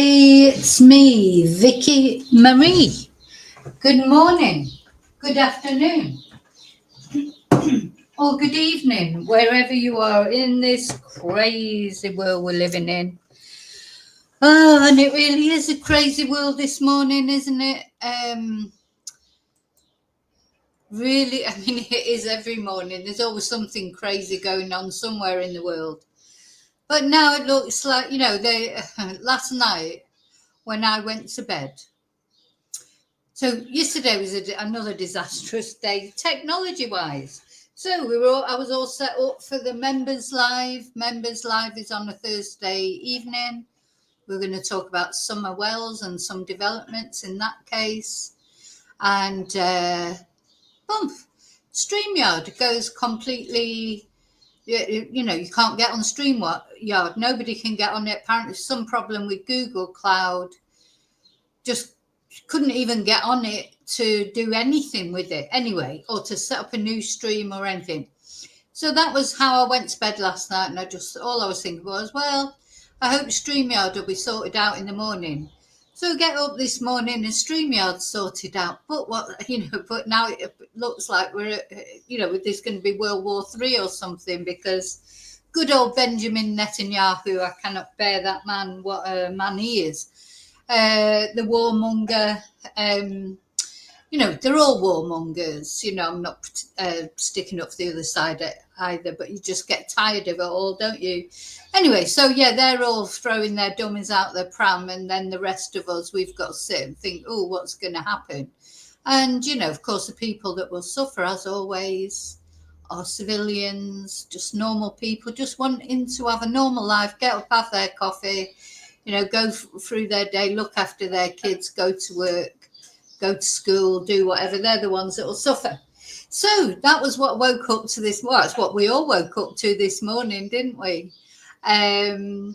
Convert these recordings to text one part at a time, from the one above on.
It's me, Vicky Marie. Good morning, good afternoon, or good evening, wherever you are in this crazy world we're living in. Oh, and it really is a crazy world this morning, isn't it? Really, I mean, it is every morning. There's always something crazy going on somewhere in the world. But now it looks like, last night when I went to bed, so yesterday was another disastrous day, technology-wise. So I was all set up for the Members Live. Members Live is on a Thursday evening. We're going to talk about Summer Wells and some developments in that case. And boom, StreamYard goes completely. You can't get on StreamYard. Nobody can get on it. Apparently, some problem with Google Cloud. Just couldn't even get on it to do anything with it anyway, or to set up a new stream or anything. So that was how I went to bed last night, and all I was thinking was, well, I hope StreamYard will be sorted out in the morning. So get up this morning and StreamYard sorted out. But but now it looks like we're, there's going to be World War III or something, because good old Benjamin Netanyahu, I cannot bear that man, what a man he is. The warmonger, they're all warmongers. I'm not sticking up for the other side either, but you just get tired of it all, don't you? Anyway, so yeah, they're all throwing their dummies out their pram, and then the rest of us, we've got to sit and think, oh, what's going to happen? And, of course, the people that will suffer, as always, are civilians, just normal people, just wanting to have a normal life, get up, have their coffee, go through their day, look after their kids, go to work, go to school, do whatever. They're the ones that will suffer. So that was what woke up to this. Well, it's what we all woke up to this morning, didn't we? And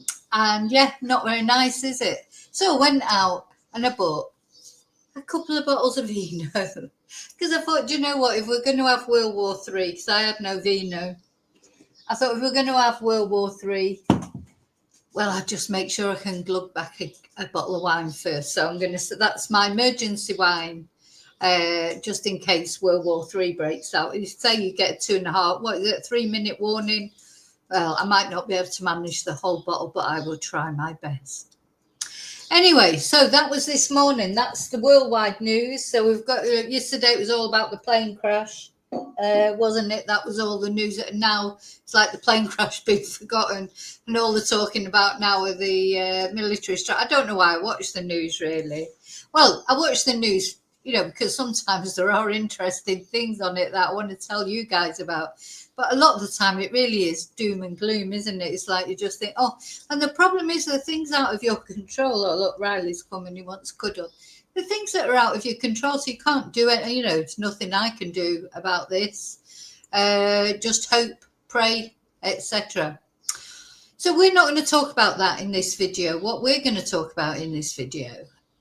yeah, not very nice, is it? So I went out and I bought a couple of bottles of vino, because I thought, do you know what, if we're going to have World War III, because I had no vino, I thought if we're going to have World War III, well, I'll just make sure I can glug back a bottle of wine first. So that's my emergency wine, just in case World War III breaks out. You say you get 3-minute warning. Well, I might not be able to manage the whole bottle, but I will try my best. Anyway, so that was this morning. That's the worldwide news. So we've got, yesterday it was all about the plane crash. Wasn't it? That was all the news. Now it's like the plane crash being forgotten, and all they're talking about now are the military strike. I don't know why I watch the news, really. Well, I watch the news, because sometimes there are interesting things on it that I want to tell you guys about. But a lot of the time it really is doom and gloom, isn't it? It's like you just think, oh, and the problem is the things out of your control. Oh, look, Riley's coming, he wants cuddle. The things that are out of your control, so you can't do it. It's nothing I can do about this. Just hope, pray, etc. So we're not going to talk about that in this video. What we're going to talk about in this video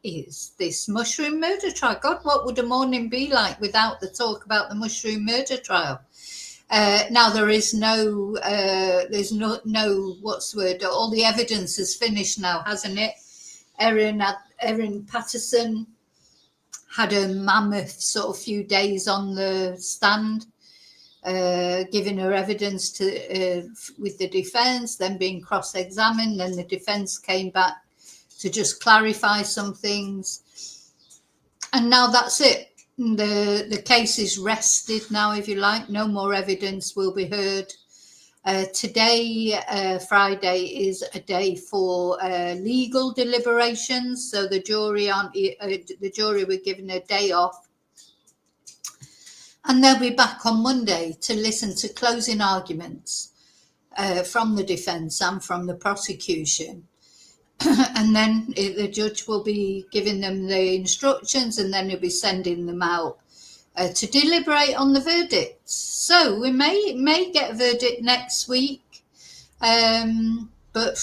is this mushroom murder trial. God, what would a morning be like without the talk about the mushroom murder trial? Now there's no, what's the word? All the evidence is finished now, hasn't it? Erin Patterson had a mammoth sort of few days on the stand, giving her evidence with the defence, then being cross-examined. Then the defence came back to just clarify some things, and now that's it. The case is rested now, if you like. No more evidence will be heard. Today, Friday, is a day for legal deliberations. So the jury were given a day off, and they'll be back on Monday to listen to closing arguments from the defence and from the prosecution. And then the judge will be giving them the instructions, and then he'll be sending them out to deliberate on the verdicts. So we may get a verdict next week, but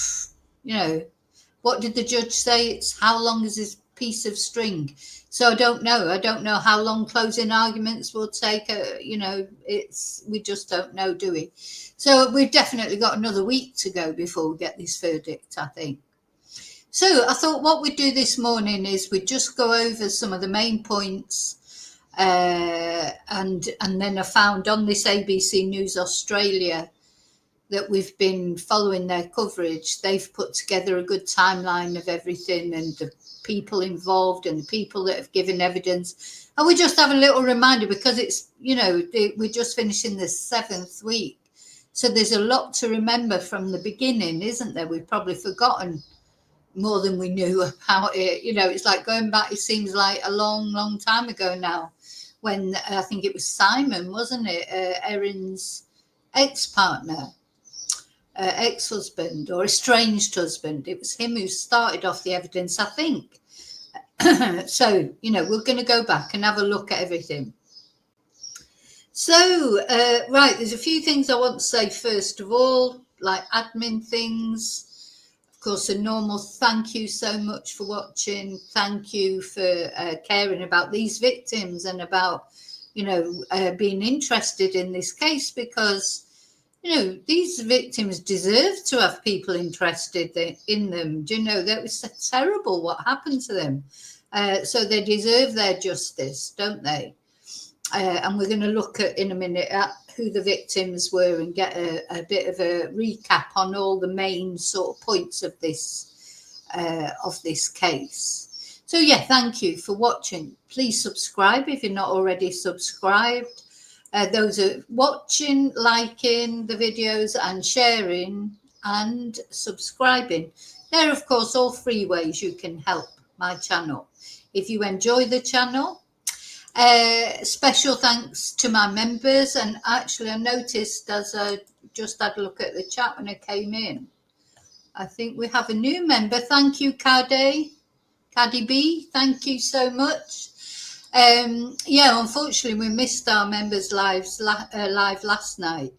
what did the judge say? It's how long is this piece of string? So I don't know how long closing arguments will take. We just don't know, do we? So we've definitely got another week to go before we get this verdict, I think. So I thought what we'd do this morning is we'd just go over some of the main points, and then I found on this ABC News Australia that we've been following their coverage. They've put together a good timeline of everything and the people involved and the people that have given evidence. And we just have a little reminder because it's, we're just finishing the 7th week. So there's a lot to remember from the beginning, isn't there? We've probably forgotten more than we knew about it. It's like going back, it seems like a long, long time ago now, when I think it was Simon, wasn't it? Erin's ex-partner. Ex-husband or estranged husband. It was him who started off the evidence, I think. So, we're going to go back and have a look at everything. So, right, there's a few things I want to say first of all, like admin things. Of course, a normal thank you so much for watching. Thank you for caring about these victims and about, being interested in this case, because these victims deserve to have people interested in them. Do you know, that was terrible what happened to them. So they deserve their justice, don't they? And we're going to look at in a minute at who the victims were and get a bit of a recap on all the main sort of points of this case. So yeah, thank you for watching. Please subscribe if you're not already subscribed. Those are watching, liking the videos and sharing and subscribing. They're, of course, all free ways you can help my channel. If you enjoy the channel, special thanks to my members. And actually, I noticed as I just had a look at the chat when I came in, I think we have a new member. Thank you, Caddy B. Thank you so much. Unfortunately, we missed our members' live last night.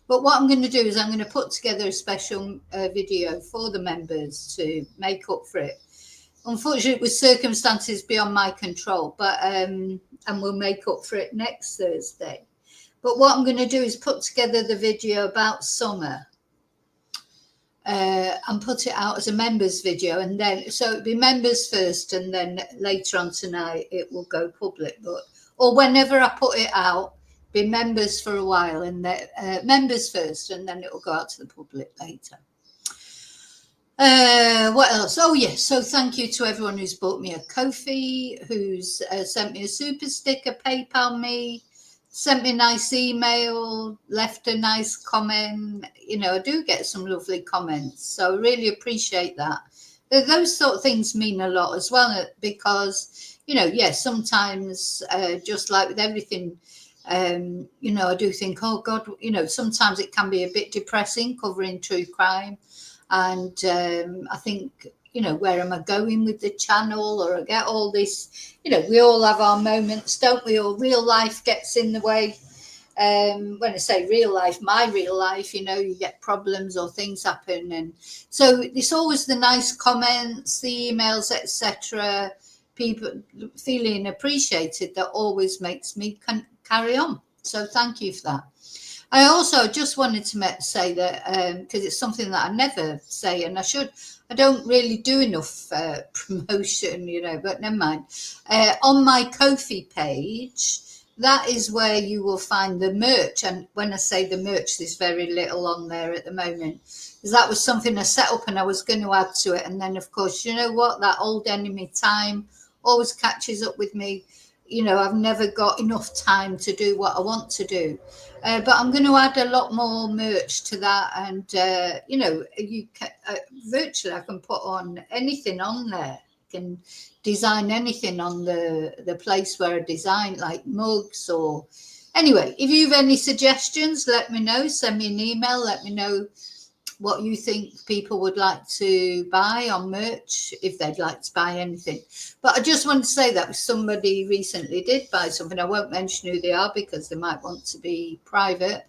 But what I'm going to do is I'm going to put together a special video for the members to make up for it. Unfortunately, it was circumstances beyond my control, but and we'll make up for it next Thursday. But what I'm going to do is put together the video about Summer and put it out as a members video, and then so it'll be members first, and then later on tonight it will go public. Or whenever I put it out, be members for a while, and members first, and then it will go out to the public later. What else? Oh yes, so thank you to everyone who's bought me a Ko-fi, who's sent me a super sticker, PayPal me, sent me a nice email, left a nice comment. I do get some lovely comments, so I really appreciate that. Those sort of things mean a lot as well, because sometimes just like with everything, I do think, oh God, sometimes it can be a bit depressing covering true crime. And I think, where am I going with the channel? Or I get all this, we all have our moments, don't we? Or real life gets in the way. When I say real life, my real life, you get problems or things happen. And so it's always the nice comments, the emails, etc. People feeling appreciated, that always makes me carry on. So thank you for that. I also just wanted to say that, because it's something that I never say, and I don't really do enough promotion, but never mind. On my Ko-fi page, that is where you will find the merch. And when I say the merch, there's very little on there at the moment, because that was something I set up and I was going to add to it. And then, of course, you know what? That old enemy time always catches up with me. I've never got enough time to do what I want to do. But I'm going to add a lot more merch to that. And, you can, virtually I can put on anything on there. I can design anything on the place where I design, like mugs or... Anyway, if you have any suggestions, let me know. Send me an email. Let me know what you think people would like to buy on merch, if they'd like to buy anything. But I just want to say that somebody recently did buy something. I won't mention who they are because they might want to be private.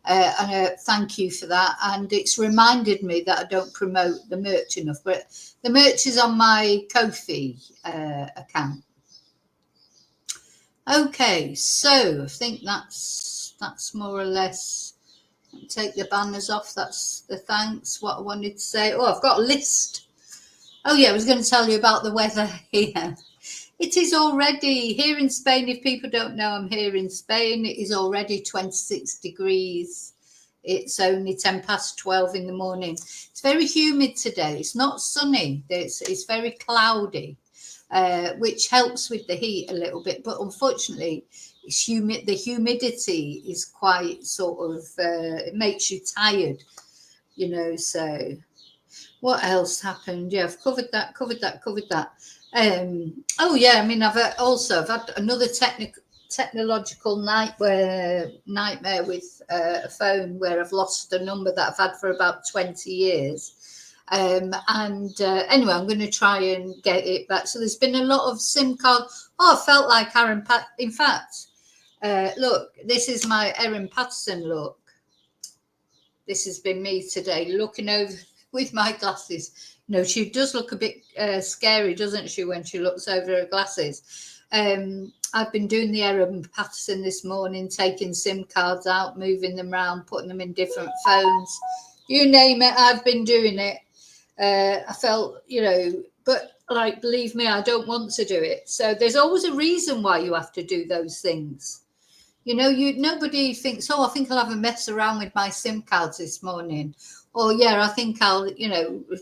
And thank you for that. And it's reminded me that I don't promote the merch enough. But the merch is on my Ko-fi account. Okay, so I think that's more or less... Take the banners off. That's the thanks. What I wanted to say. Oh, I've got a list Oh yeah, I was going to tell you about the weather here. It is already here in Spain. If people don't know, I'm here in Spain. It is already 26 degrees. It's only 12 in the morning. It's very humid today. It's not sunny. It's very cloudy, which helps with the heat a little bit. But unfortunately, it's humid. The humidity is quite sort of it makes you tired, you know. So what else happened? Yeah, I've covered that. Oh yeah, I mean, I've had another technological nightmare with a phone where I've lost a number that I've had for about 20 years. And anyway, I'm going to try and get it back. So there's been a lot of SIM card. Oh, I felt like Erin In fact, look, this is my Erin Patterson look. This has been me today, looking over with my glasses. No, she does look a bit scary, doesn't she, when she looks over her glasses? I've been doing the Erin Patterson this morning, taking SIM cards out, moving them around, putting them in different phones. You name it, I've been doing it. I felt, but like, believe me, I don't want to do it. So there's always a reason why you have to do those things. Nobody thinks, oh, I think I'll have a mess around with my SIM cards this morning. Or, yeah, I think I'll,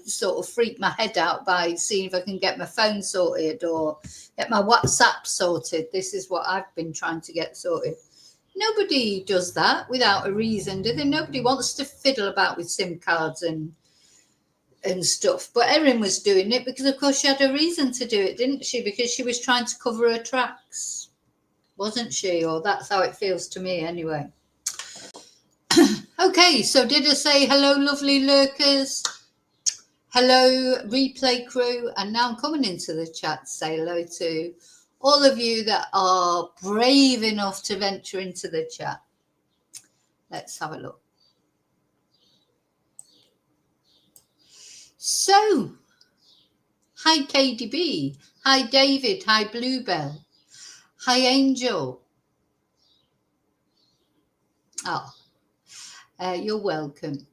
sort of freak my head out by seeing if I can get my phone sorted or get my WhatsApp sorted. This is what I've been trying to get sorted. Nobody does that without a reason, do they? Nobody wants to fiddle about with SIM cards and stuff. But Erin was doing it because, of course, she had a reason to do it, didn't she? Because she was trying to cover her tracks. Wasn't she? Or that's how it feels to me anyway. Okay, so did I say hello, lovely lurkers? Hello, replay crew. And now I'm coming into the chat to say hello to all of you that are brave enough to venture into the chat. Let's have a look. So, hi KDB, hi David, hi Bluebell, hi Angel. Oh, you're welcome.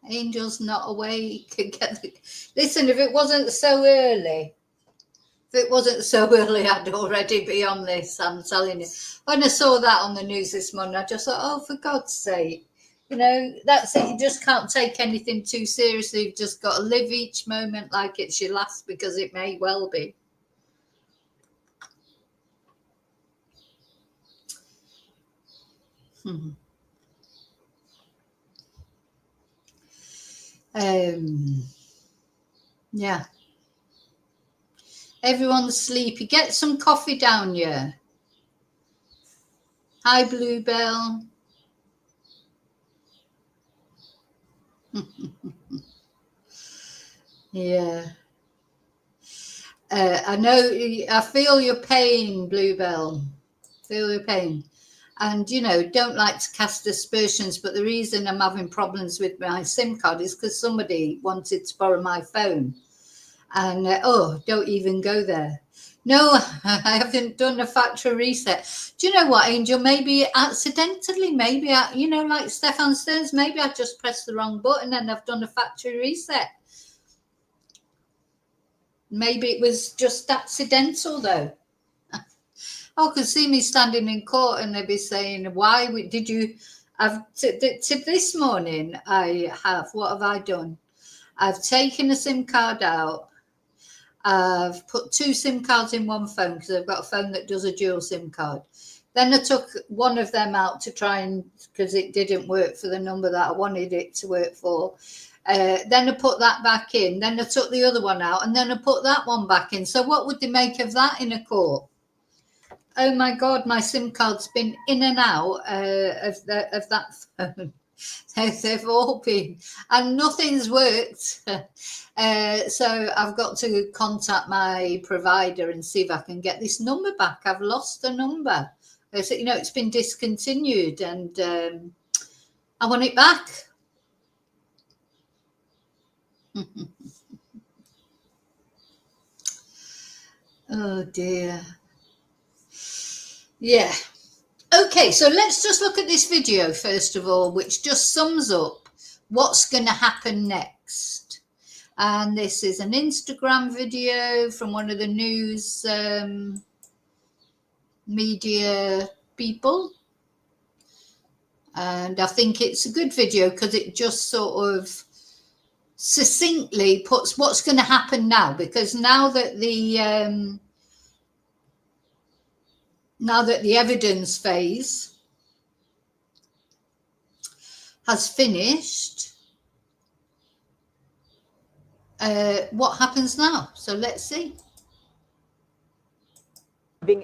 Angel's not awake. Listen, if it wasn't so early, I'd already be on this. I'm telling you. When I saw that on the news this morning, I just thought, oh, for God's sake. That's it. You just can't take anything too seriously. You've just got to live each moment like it's your last, because it may well be. Yeah. Everyone's sleepy. Get some coffee down here. Hi, Bluebell. Yeah. I know. I feel your pain, Bluebell. Feel your pain. And, don't like to cast aspersions, but the reason I'm having problems with my SIM card is because somebody wanted to borrow my phone. And, don't even go there. No, I haven't done a factory reset. Do you know what, Angel? Maybe accidentally, like Stefan Stearns, maybe I just pressed the wrong button and I've done a factory reset. Maybe it was just accidental, though. Oh, could see me standing in court and they'd be saying, why did you have to this morning? What have I done? I've taken a SIM card out. I've put 2 SIM cards in one phone because I've got a phone that does a dual SIM card. Then I took one of them out to try because it didn't work for the number that I wanted it to work for. Then I put that back in. Then I took the other one out and then I put that one back in. So what would they make of that in a court? Oh my God, my SIM card's been in and out of that phone. They've all been, and nothing's worked. So I've got to contact my provider and see if I can get this number back. I've lost the number. So, it's been discontinued and I want it back. Oh dear. Yeah. Okay, so let's just look at this video first of all, which just sums up what's going to happen next. next. And this is an Instagram video from one of the news media people. And I think it's a good video because it just sort of succinctly puts what's going to happen now, because now that the evidence phase has finished, what happens now? So let's see.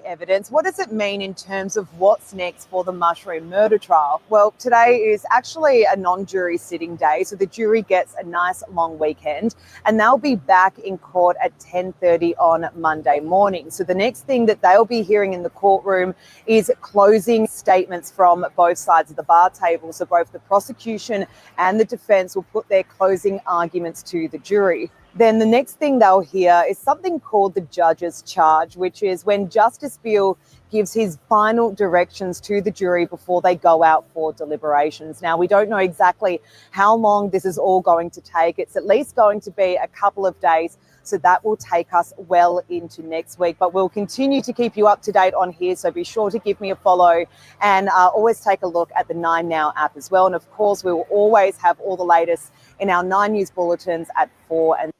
Evidence. What does it mean in terms of what's next for the mushroom murder trial? Well, today is actually a non-jury sitting day, so the jury gets a nice long weekend, and they'll be back in court at 10:30 on Monday morning. So the next thing that they'll be hearing in the courtroom is closing statements from both sides of the bar table. So both the prosecution and the defence will put their closing arguments to the jury. Then the next thing they'll hear is something called the judge's charge, which is when Justice Beale gives his final directions to the jury before they go out for deliberations. Now, we don't know exactly how long this is all going to take. It's at least going to be a couple of days, so that will take us well into next week. But we'll continue to keep you up to date on here, so be sure to give me a follow and always take a look at the 9 Now app as well. And of course, we will always have all the latest in our 9 News bulletins at 4 and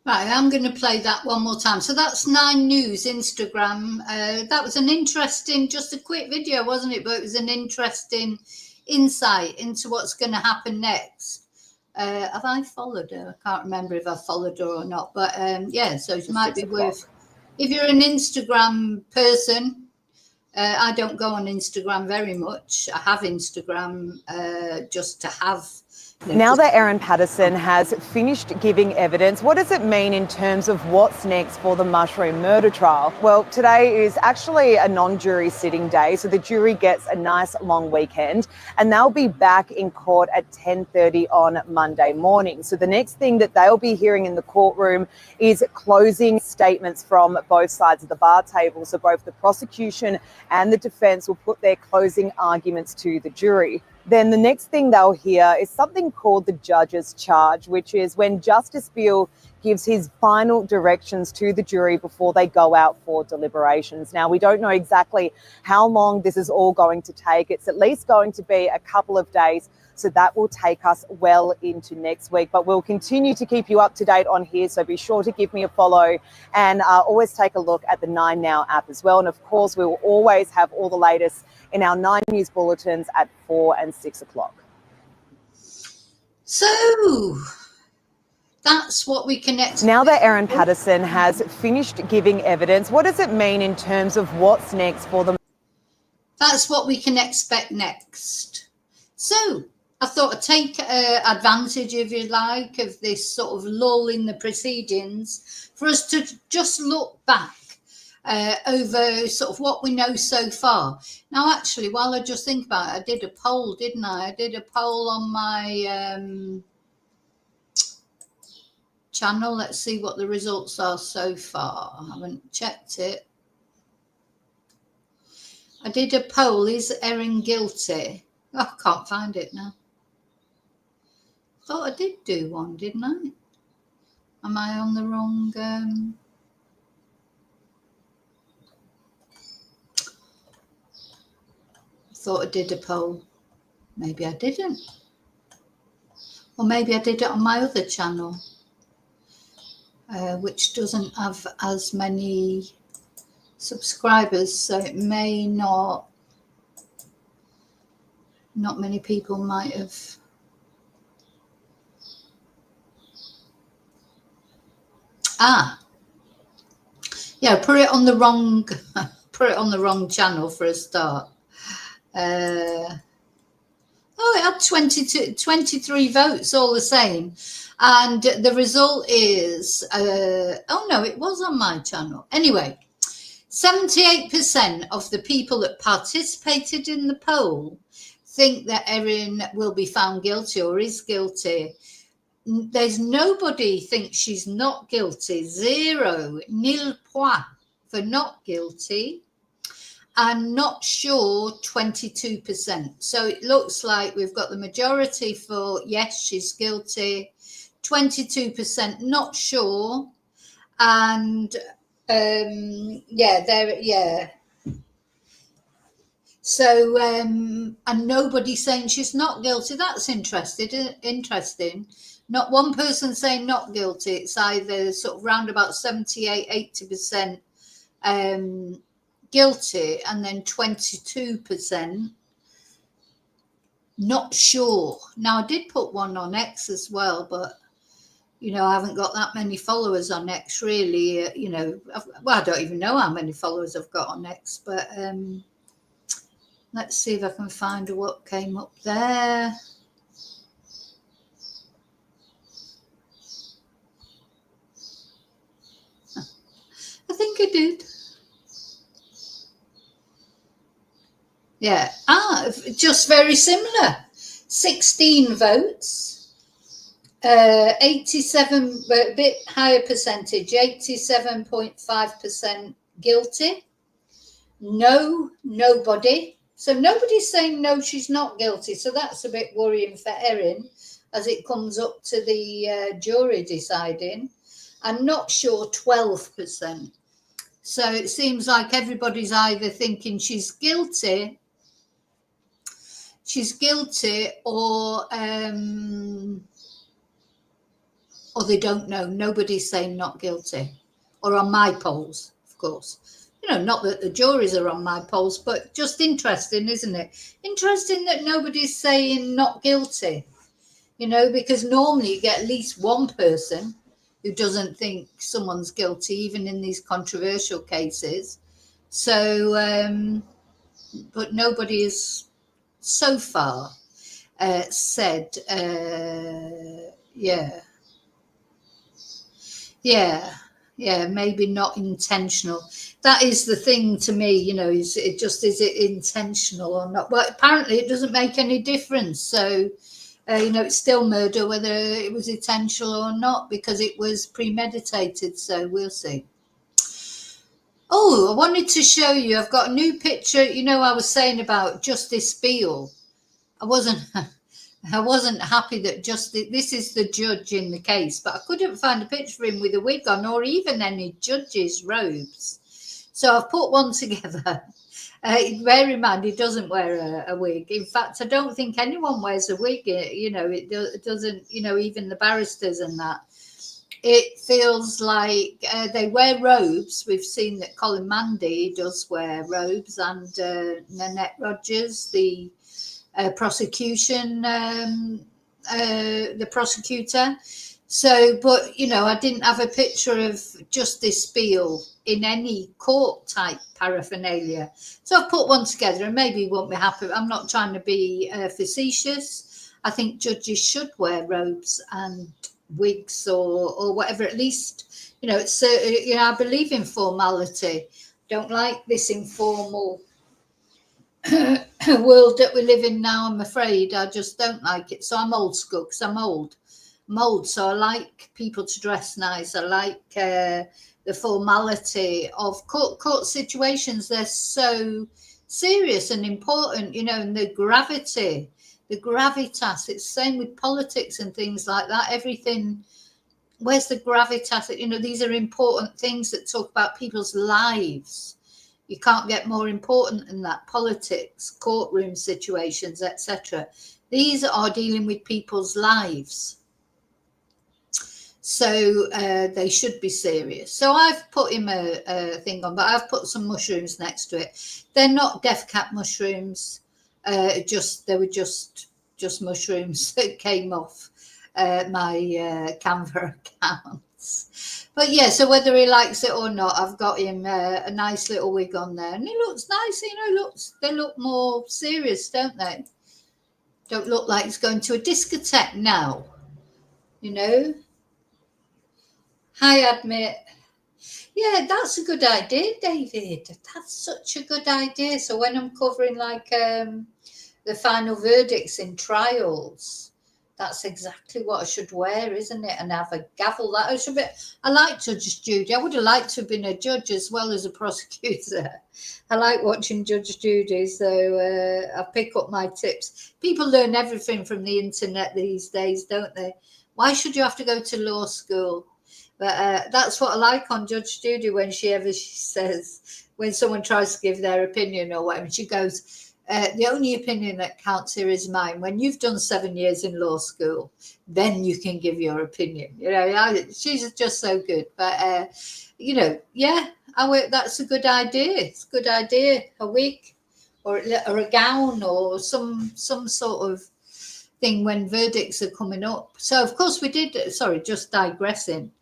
Right, I'm going to play that one more time. So that's 9 News Instagram. That was an interesting, just a quick video, wasn't it? But it was an interesting insight into what's going to happen next. Have I followed her? I can't remember if I followed her or not. But yeah, so it might be worth, if you're an Instagram person, I don't go on Instagram very much. I have Instagram just to have. Now that Erin Patterson has finished giving evidence, what does it mean in terms of what's next for the mushroom murder trial? Well, today is actually a non-jury sitting day, so the jury gets a nice long weekend, and they'll be back in court at 10:30 on Monday morning. So the next thing that they'll be hearing in the courtroom is closing statements from both sides of the bar table. So both the prosecution and the defence will put their closing arguments to the jury. Then the next thing they'll hear is something called the judge's charge, which is when Justice Beale gives his final directions to the jury before they go out for deliberations. Now, we don't know exactly how long this is all going to take. It's at least going to be a couple of days, so that will take us well into next week. But we'll continue to keep you up to date on here, so be sure to give me a follow and always take a look at the 9 Now app as well. And of course, we will always have all the latest in our 9 News bulletins at 4 and 6 o'clock. So that's what we can expect. Now that Erin Patterson has finished giving evidence, what does it mean in terms of what's next for the... That's what we can expect next. So I thought I'd take advantage, if you like, of this sort of lull in the proceedings for us to just look back over sort of what we know so far. Now, actually, while I just think about it, I did a poll, didn't I? I did a poll on my channel. Let's see what the results are so far. I haven't checked it. I did a poll. Is Erin guilty? Oh, I can't find it now. Thought I did do one, didn't I? Am I on the wrong... Thought I did a poll. Maybe I didn't. Or maybe I did it on my other channel, which doesn't have as many subscribers, so it may not many people might have. Yeah, put it on the wrong channel for a start. It had 23 votes all the same, and the result is oh no, it was on my channel anyway. 78% of the people that participated in the poll think that Erin will be found guilty or is guilty. There's nobody thinks she's not guilty. 0, nil point for not guilty. And not sure, 22%. So it looks like we've got the majority for yes, she's guilty. 22% not sure, and yeah. So and nobody saying she's not guilty. That's interesting. Not one person saying not guilty. It's either sort of round about 78-80% guilty, and then 22% not sure. Now, I did put one on X as well, but I haven't got that many followers on X, really. I don't even know how many followers I've got on X, but let's see if I can find what came up there. I think I did. Yeah. Just very similar. 16 votes. 87, but a bit higher percentage, 87.5% guilty. No, nobody. So nobody's saying no, she's not guilty. So that's a bit worrying for Erin as it comes up to the jury deciding. I'm not sure, 12%. So it seems like everybody's either thinking she's guilty or they don't know. Nobody's saying not guilty. Or on my polls, of course. Not that the juries are on my polls, but just interesting, isn't it? Interesting that nobody's saying not guilty, because normally you get at least one person who doesn't think someone's guilty, even in these controversial cases. So, but nobody has so far said, maybe not intentional. That is the thing to me, is it intentional or not? Well, apparently it doesn't make any difference. So, it's still murder, whether it was intentional or not, because it was premeditated. So we'll see. Oh, I wanted to show you, I've got a new picture. I was saying about Justice Beale. I wasn't happy that this is the judge in the case, but I couldn't find a picture of him with a wig on or even any judge's robes. So I've put one together. Bear in mind, he doesn't wear a wig. In fact, I don't think anyone wears a wig. It doesn't, even the barristers and that. It feels like they wear robes. We've seen that Colin Mandy does wear robes, and Nanette Rogers, the prosecution, the prosecutor. So, but I didn't have a picture of Justice Beale in any court type paraphernalia. So I've put one together, and maybe you won't be happy. I'm not trying to be facetious. I think judges should wear robes and wigs or whatever. At least, it's I believe in formality. Don't like this informal world that we live in now. I'm afraid I just don't like it. So I'm old school because I'm old. So I like people to dress nice. I like the formality of court situations. They're so serious and important, and the gravitas. It's the same with politics and things like that. Everything. Where's the gravitas? These are important things that talk about people's lives. You can't get more important than that. Politics, courtroom situations, etc. These are dealing with people's lives. So they should be serious. So I've put him a thing on, but I've put some mushrooms next to it. They're not death cap mushrooms. They were just mushrooms that came off my Canva accounts. But yeah, so whether he likes it or not, I've got him a nice little wig on there, and he looks nice. They look more serious, don't they? Don't look like he's going to a discotheque now. Hi, Admit. Yeah, that's a good idea, David. That's such a good idea. So when I'm covering like the final verdicts in trials, that's exactly what I should wear, isn't it? And have a gavel. That I should be. I like Judge Judy. I would have liked to have been a judge as well as a prosecutor. I like watching Judge Judy, so I pick up my tips. People learn everything from the internet these days, don't they? Why should you have to go to law school? But that's what I like on Judge Judy when she says, when someone tries to give their opinion or whatever, she goes, the only opinion that counts here is mine. When you've done 7 years in law school, then you can give your opinion. You know, she's just so good. But, you know, yeah, that's a good idea. It's a good idea. A wig or a gown or some sort of thing when verdicts are coming up. So, of course, we did, sorry, just digressing.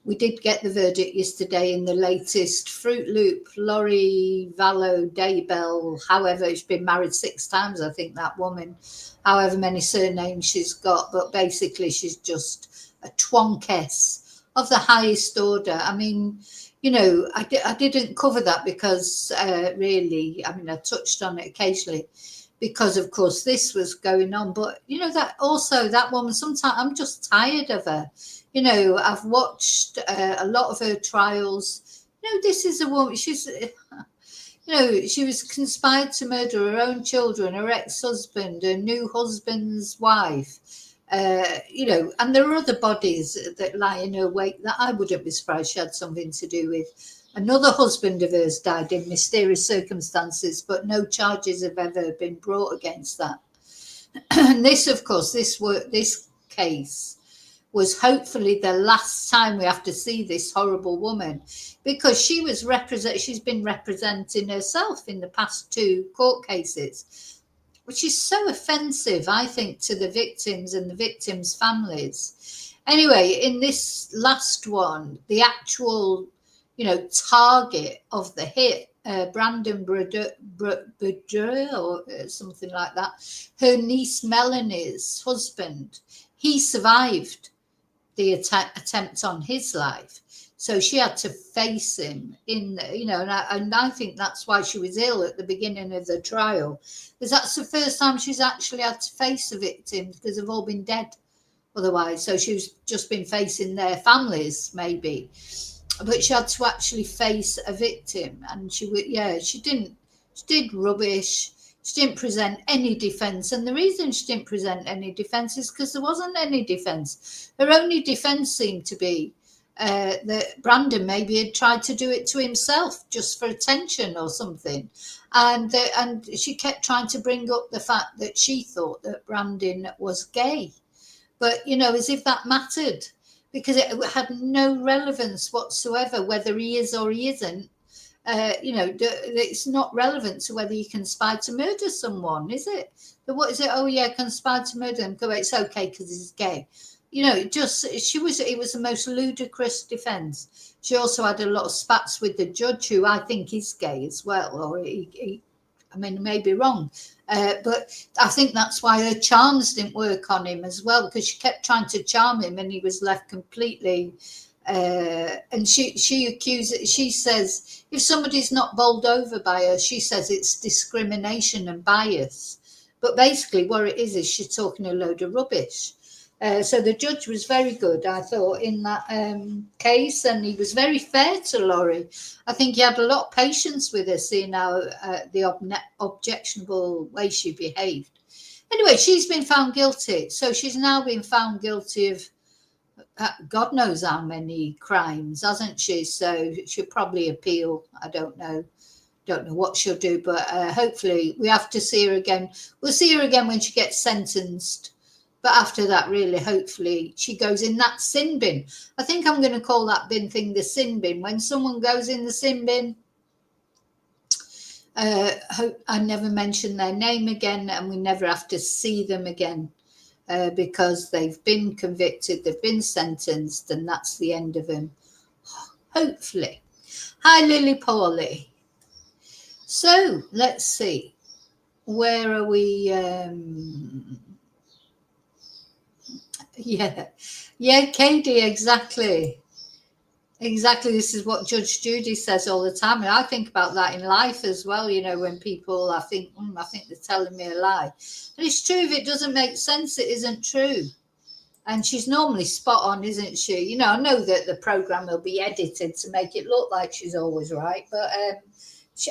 We did get the verdict yesterday in the latest Fruit Loop, Laurie Vallow Daybell, however, she's been married 6 times, I think, that woman, however many surnames she's got, but basically she's just a twonkess of the highest order. I mean, you know, I didn't cover that because really, I mean, I touched on it occasionally because, of course, this was going on. But, you know, that also, that woman, sometimes I'm just tired of her. You know, I've watched a lot of her trials. You know, this is a woman, she's, you know, she was conspired to murder her own children, her ex-husband, her new husband's wife. You know, and there are other bodies that lie in her wake that I wouldn't be surprised she had something to do with. Another husband of hers died in mysterious circumstances, but no charges have ever been brought against that. And this, of course, this case was hopefully the last time we have to see this horrible woman, because she's been representing herself in the past 2 court cases, which is so offensive, I think, to the victims and the victims' families. Anyway, in this last one, the actual, you know, target of the hit, Brandon Boudreau or something like that, her niece Melanie's husband, he survived the attempt on his life. So she had to face him in, you know, and I think that's why she was ill at the beginning of the trial, because that's the first time she's actually had to face a victim, because they've all been dead otherwise. So she's just been facing their families, maybe. But she had to actually face a victim, and she did rubbish. She didn't present any defence, and the reason she didn't present any defence is because there wasn't any defence. Her only defence seemed to be that Brandon maybe had tried to do it to himself just for attention or something, and she kept trying to bring up the fact that she thought that Brandon was gay, but you know, as if that mattered, because it had no relevance whatsoever whether he is or he isn't. You know, it's not relevant to whether you conspired to murder someone, is it? But what is it? Oh yeah, conspired to murder him. Go, it's okay because he's gay. You know, it was the most ludicrous defence. She also had a lot of spats with the judge, who I think is gay as well, or I mean, may be wrong, but I think that's why her charms didn't work on him as well, because she kept trying to charm him and he was left completely. And she says if somebody's not bowled over by her, she says it's discrimination and bias. But basically what it is she's talking a load of rubbish. So the judge was very good, I thought, in that case, and he was very fair to Laurie. I think he had a lot of patience with her, seeing how the objectionable way she behaved. Anyway, she's been found guilty. So she's now been found guilty of God knows how many crimes, hasn't she? So she'll probably appeal. I don't know what she'll do, but hopefully we have to see her again. We'll see her again when she gets sentenced. But after that, really, hopefully she goes in that sin bin. I think I'm going to call that bin thing the sin bin. When someone goes in the sin bin, hope I never mention their name again, and we never have to see them again. Because they've been convicted, they've been sentenced, and that's the end of them. Hopefully. Hi, Lily Pauly. So let's see. Where are we? Yeah, Katie, exactly. Exactly. This is what Judge Judy says all the time. And I think about that in life as well. You know, when people, I think they're telling me a lie. And it's true. If it doesn't make sense, it isn't true. And she's normally spot on, isn't she? You know, I know that the program will be edited to make it look like she's always right. But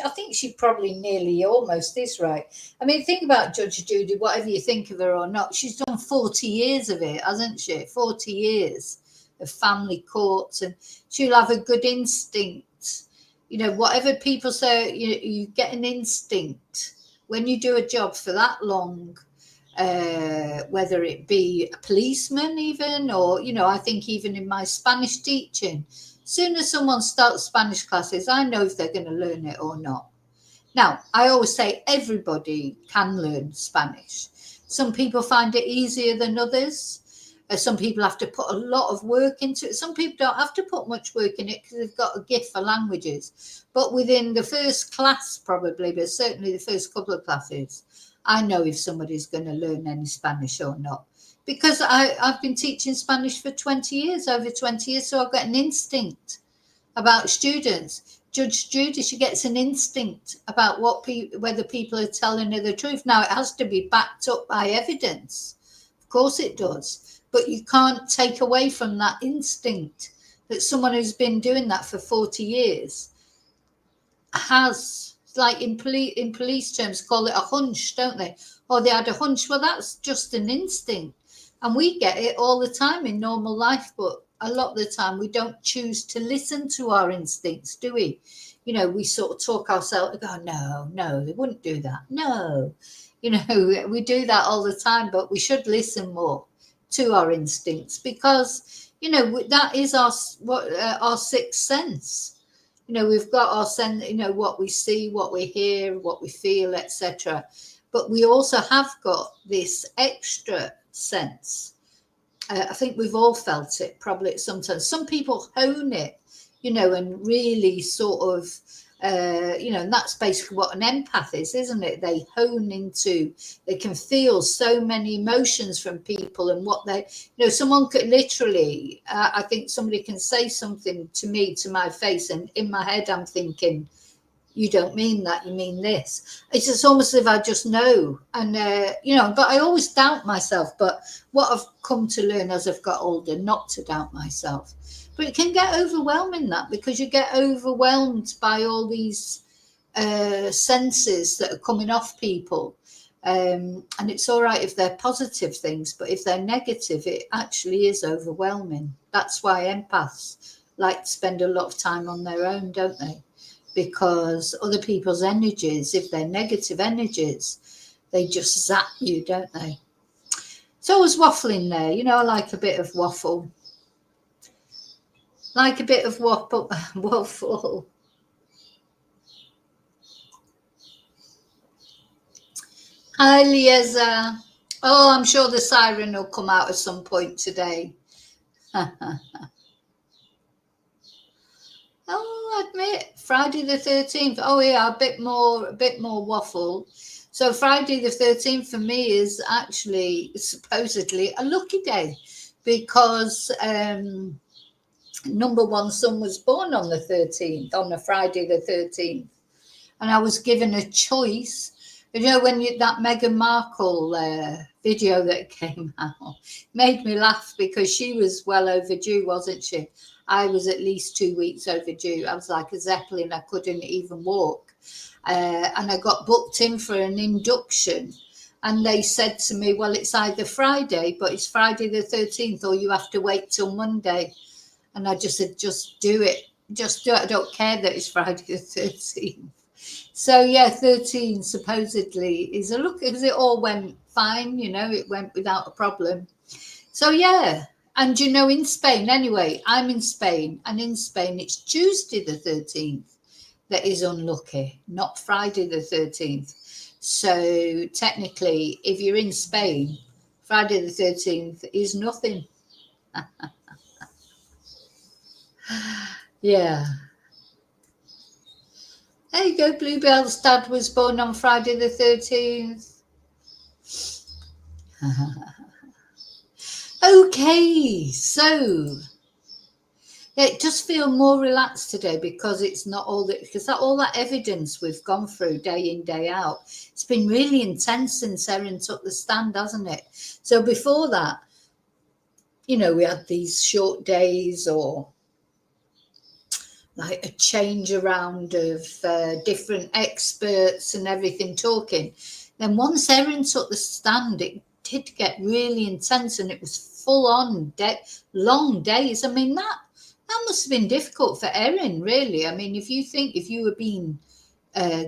I think she probably nearly almost is right. I mean, think about Judge Judy, whatever you think of her or not, she's done 40 years of it, hasn't she? 40 years of family courts, and she'll have a good instinct. You know, whatever people say, you get an instinct when you do a job for that long, whether it be a policeman even, or, you know, I think even in my Spanish teaching, soon as someone starts Spanish classes, I know if they're going to learn it or not. Now, I always say everybody can learn Spanish. Some people find it easier than others. Some people have to put a lot of work into it. Some people don't have to put much work in it because they've got a gift for languages. But within the first class, probably, but certainly the first couple of classes, I know if somebody's going to learn any Spanish or not. Because I've been teaching Spanish for 20 years, over 20 years, so I've got an instinct about students. Judge Judy, she gets an instinct about whether people are telling her the truth. Now, it has to be backed up by evidence. Of course it does. But you can't take away from that instinct that someone who's been doing that for 40 years has, like in police terms, call it a hunch, don't they? Or they had a hunch. Well, that's just an instinct. And we get it all the time in normal life, but a lot of the time we don't choose to listen to our instincts, do we? You know, we sort of talk ourselves, go, no, they wouldn't do that. No, you know, we do that all the time, but we should listen more to our instincts because, you know, that is our sixth sense. You know, we've got our sense, you know, what we see, what we hear, what we feel, etc. But we also have got this extra sense. I think we've all felt it probably sometimes. Some people hone it, you know, and really sort of, you know, and that's basically what an empath is, isn't it? They hone into, they can feel so many emotions from people and what they, you know, someone could literally, I think somebody can say something to me, to my face, and in my head I'm thinking, you don't mean that, you mean this. It's just almost as if I just know. And, you know, but I always doubt myself. But what I've come to learn as I've got older, not to doubt myself. But it can get overwhelming, that, because you get overwhelmed by all these senses that are coming off people. And it's all right if they're positive things, but if they're negative, it actually is overwhelming. That's why empaths like to spend a lot of time on their own, don't they? Because other people's energies, if they're negative energies, they just zap you, don't they? So I was waffling there. You know, I like a bit of waffle. Like a bit of waffle. Hi, Lieza. Oh, I'm sure the siren will come out at some point today. Oh, I admit, Friday the 13th. Oh, yeah, a bit more waffle. So Friday the 13th for me is actually supposedly a lucky day because number one son was born on the 13th, on a Friday the 13th. And I was given a choice. You know, when that Meghan Markle video that came out made me laugh because she was well overdue, wasn't she? I was at least 2 weeks overdue. I was like a zeppelin. I couldn't even walk. And I got booked in for an induction. And they said to me, well, it's either Friday, but it's Friday the 13th, or you have to wait till Monday. And I just said, just do it. Just do it. I don't care that it's Friday the 13th. So, yeah, 13 supposedly is a look, because it all went fine, you know, it went without a problem. So, yeah. And, you know, in Spain, anyway, I'm in Spain, and in Spain, it's Tuesday the 13th that is unlucky, not Friday the 13th. So, technically, if you're in Spain, Friday the 13th is nothing. Yeah. There you go, Bluebell's dad was born on Friday the 13th. Okay, so it just feel more relaxed today because it's not all that, because all that evidence we've gone through day in, day out, it's been really intense since Erin took the stand, hasn't it? So before that, you know, we had these short days or like a change around of different experts and everything talking. Then once Erin took the stand, it did get really intense, and it was full on long days. I mean, that must have been difficult for Erin, really. I mean, if you were being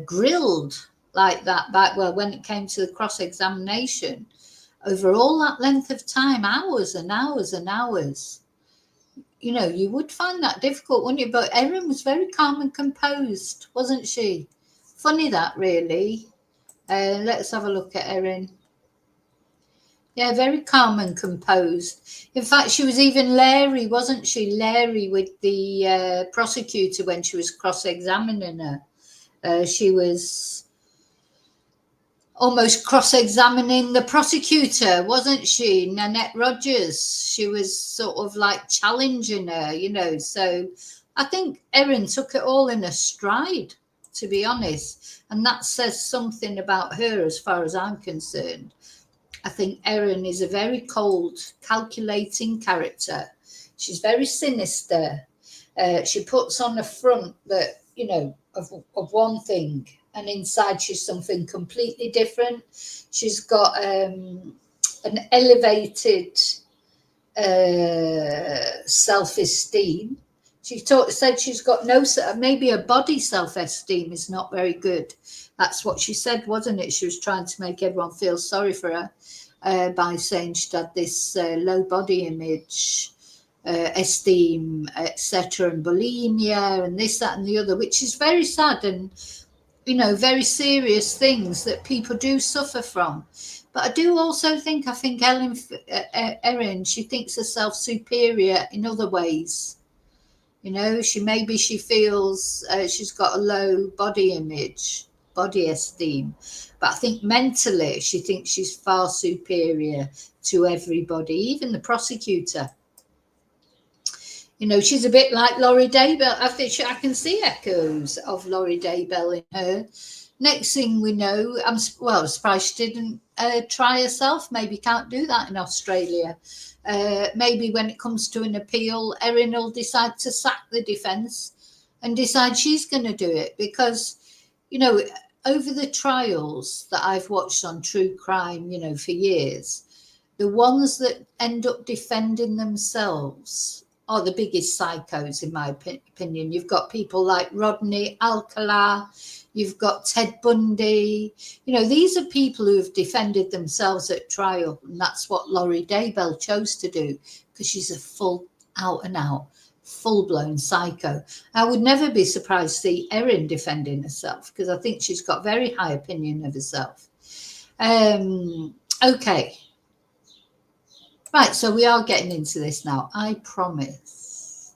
grilled like that when it came to the cross-examination over all that length of time, hours and hours and hours, you would find that difficult, wouldn't you? But Erin was very calm and composed, wasn't she? Funny that, really. Let's have a look at Erin. Yeah, very calm and composed. In fact, she was even leery, wasn't she? Leery with the prosecutor when she was cross-examining her. She was almost cross-examining the prosecutor, wasn't she? Nanette Rogers. She was sort of like challenging her, So I think Erin took it all in a stride, to be honest. And that says something about her as far as I'm concerned. I think Erin is a very cold, calculating character. She's very sinister. She puts on a front that, of one thing, and inside she's something completely different. She's got an elevated self-esteem. She said she's got maybe her body self-esteem is not very good. That's what she said, wasn't it? She was trying to make everyone feel sorry for her by saying she'd had this low body image, esteem, etc., and bulimia, and this, that, and the other, which is very sad and very serious things that people do suffer from. But I do also think Erin, she thinks herself superior in other ways. She feels she's got a low body image, body esteem, but I think mentally she thinks she's far superior to everybody, even the prosecutor. She's a bit like Laurie Daybell. I can see echoes of Laurie Daybell in her. Next thing we know, I'm surprised she didn't try herself. Maybe can't do that in Australia. Maybe when it comes to an appeal, Erin will decide to sack the defence and decide she's going to do it because, over the trials that I've watched on true crime, for years, the ones that end up defending themselves are the biggest psychos, in my opinion. You've got people like Rodney Alcala, you've got Ted Bundy. These are people who have defended themselves at trial, and that's what Laurie Daybell chose to do because she's a full out and out, full-blown psycho. I would never be surprised to see Erin defending herself because I think she's got very high opinion of herself. Okay. Right, so we are getting into this now, I promise.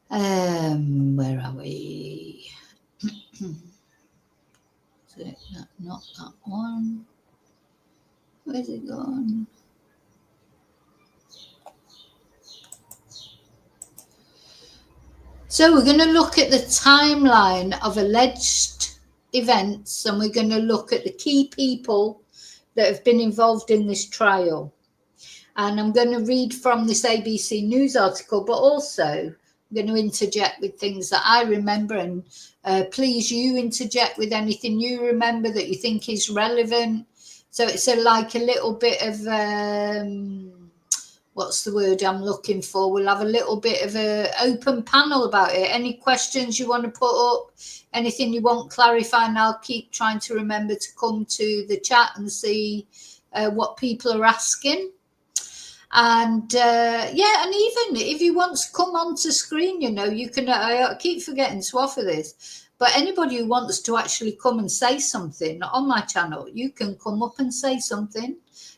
Where are we? Not that one. Where's it gone? So we're going to look at the timeline of alleged events, and we're going to look at the key people that have been involved in this trial. And I'm going to read from this ABC News article, but also I'm going to interject with things that I remember, and please you interject with anything you remember that you think is relevant. So it's like a little bit of, what's the word I'm looking for? We'll have a little bit of an open panel about it. Any questions you want to put up, anything you want clarifying, I'll keep trying to remember to come to the chat and see what people are asking. And and even if you want to come onto screen, you can. I keep forgetting to offer this, but anybody who wants to actually come and say something on my channel, you can come up and say something.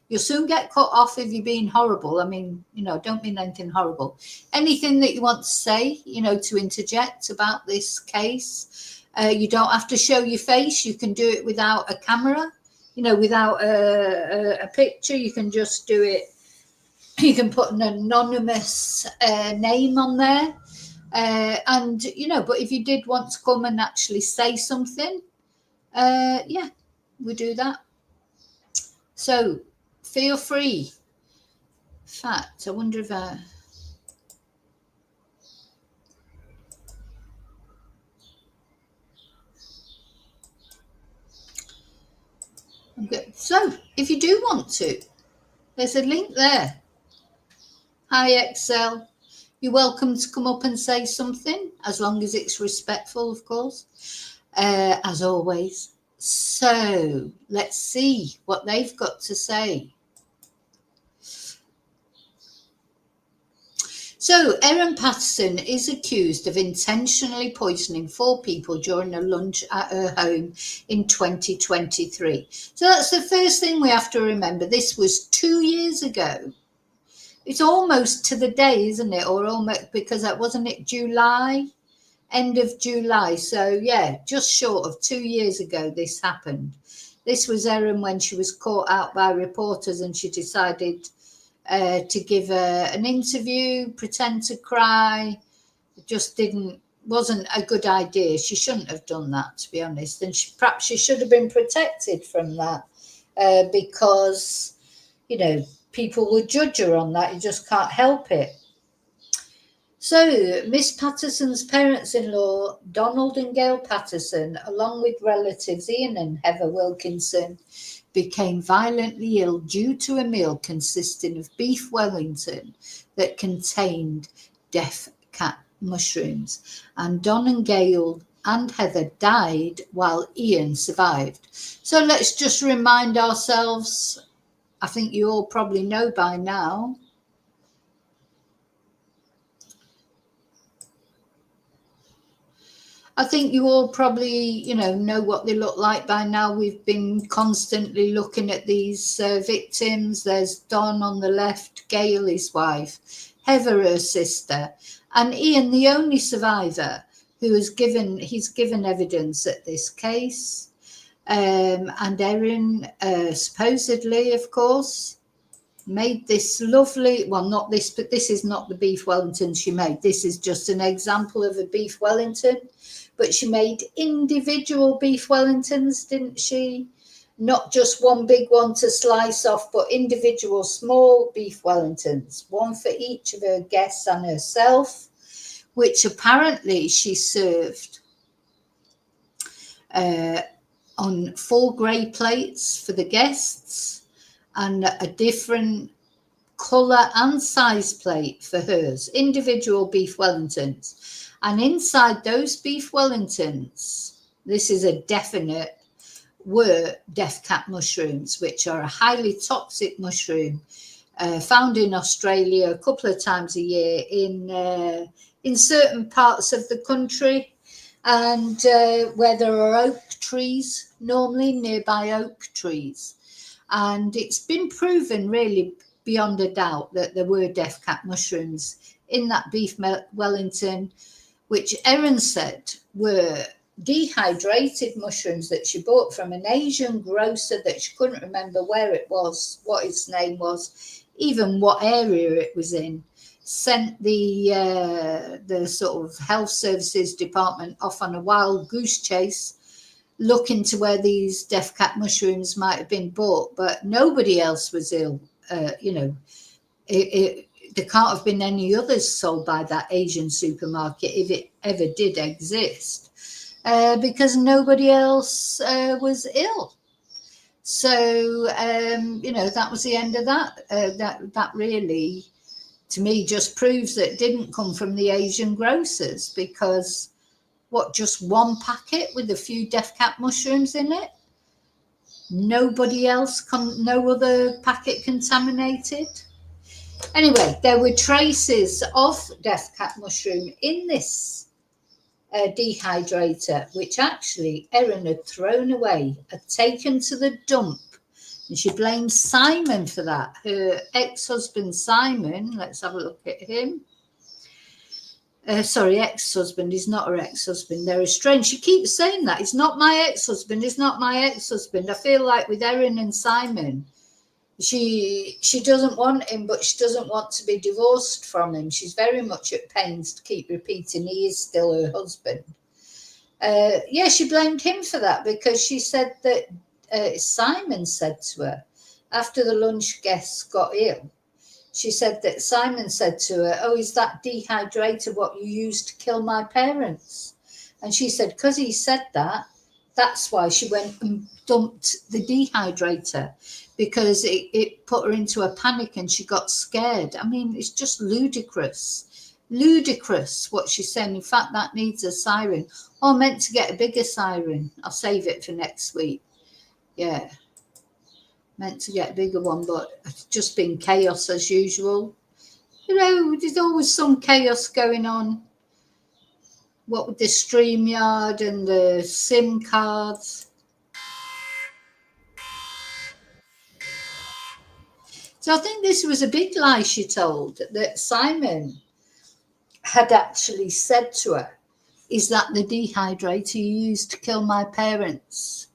You'll soon get cut off if you're being horrible. I mean, don't mean anything horrible. Anything that you want to say, to interject about this case. You don't have to show your face. You can do it without a camera, without a picture. You can just do it. You can put an anonymous name on there. But if you did want to come and actually say something, we do that. So feel free. In fact, I wonder if Okay. So if you do want to, there's a link there. Hi, Excel. You're welcome to come up and say something, as long as it's respectful, of course, as always. So let's see what they've got to say. So Erin Patterson is accused of intentionally poisoning 4 people during a lunch at her home in 2023. So that's the first thing we have to remember. This was 2 years ago. It's almost to the day, isn't it? Or almost, because that wasn't it July, end of July. So yeah, just short of 2 years ago this happened. This was Erin when she was caught out by reporters and she decided to give an interview, pretend to cry. It just wasn't a good idea. She shouldn't have done that, to be honest. And perhaps she should have been protected from that because, people would judge her on that. You just can't help it. So, Miss Patterson's parents-in-law, Donald and Gail Patterson, along with relatives Ian and Heather Wilkinson, became violently ill due to a meal consisting of beef Wellington that contained deaf cat mushrooms. And Don and Gail and Heather died while Ian survived. So let's just remind ourselves, I think you all probably know by now, I think you all probably, know what they look like by now. We've been constantly looking at these victims. There's Don on the left, Gail, his wife, Heather, her sister, and Ian, the only survivor he's given evidence at this case. And Erin, supposedly, of course, made this lovely, well, not this, but this is not the beef Wellington she made. This is just an example of a beef Wellington. But she made individual beef Wellingtons, didn't she? Not just one big one to slice off, but individual small beef Wellingtons, one for each of her guests and herself, which apparently she served on 4 grey plates for the guests and a different colour and size plate for hers, individual beef Wellingtons. And inside those beef Wellingtons, this is a definite, were deaf cat mushrooms, which are a highly toxic mushroom found in Australia a couple of times a year in certain parts of the country, and where there are oak trees, normally nearby oak trees. And it's been proven really beyond a doubt that there were deaf cat mushrooms in that beef Wellington, which Erin said were dehydrated mushrooms that she bought from an Asian grocer that she couldn't remember where it was, what its name was, even what area it was in. Sent the sort of health services department off on a wild goose chase, looking to where these deaf cat mushrooms might have been bought, but nobody else was ill. There can't have been any others sold by that Asian supermarket if it ever did exist, because nobody else was ill. So, that was the end of that. That really, to me, just proves that it didn't come from the Asian grocers, because just one packet with a few deaf cat mushrooms in it? Nobody else, no other packet contaminated? Anyway, there were traces of deaf cat mushroom in this dehydrator, which actually Erin had thrown away, had taken to the dump. And she blamed Simon for that. Her ex-husband, Simon, let's have a look at him. Sorry, ex-husband. He's not her ex-husband. They're estranged. She keeps saying that. It's not my ex-husband. It's not my ex-husband. I feel like with Erin and Simon, she doesn't want him, but she doesn't want to be divorced from him. She's very much at pains to keep repeating he is still her husband. She blamed him for that, because she said that Simon said to her, after the lunch guests got ill, she said that Simon said to her, "Oh, is that dehydrator what you used to kill my parents?" And she said, because he said that, that's why she went and dumped the dehydrator, because it put her into a panic and she got scared. I mean, it's just ludicrous what she's saying. In fact, that needs a siren. Oh, I meant to get a bigger siren. I'll save it for next week. Yeah, meant to get a bigger one, but it's just been chaos as usual. You know, there's always some chaos going on. What with the StreamYard and the SIM cards. So I think this was a big lie she told, that Simon had actually said to her, is that the dehydrator you used to kill my parents?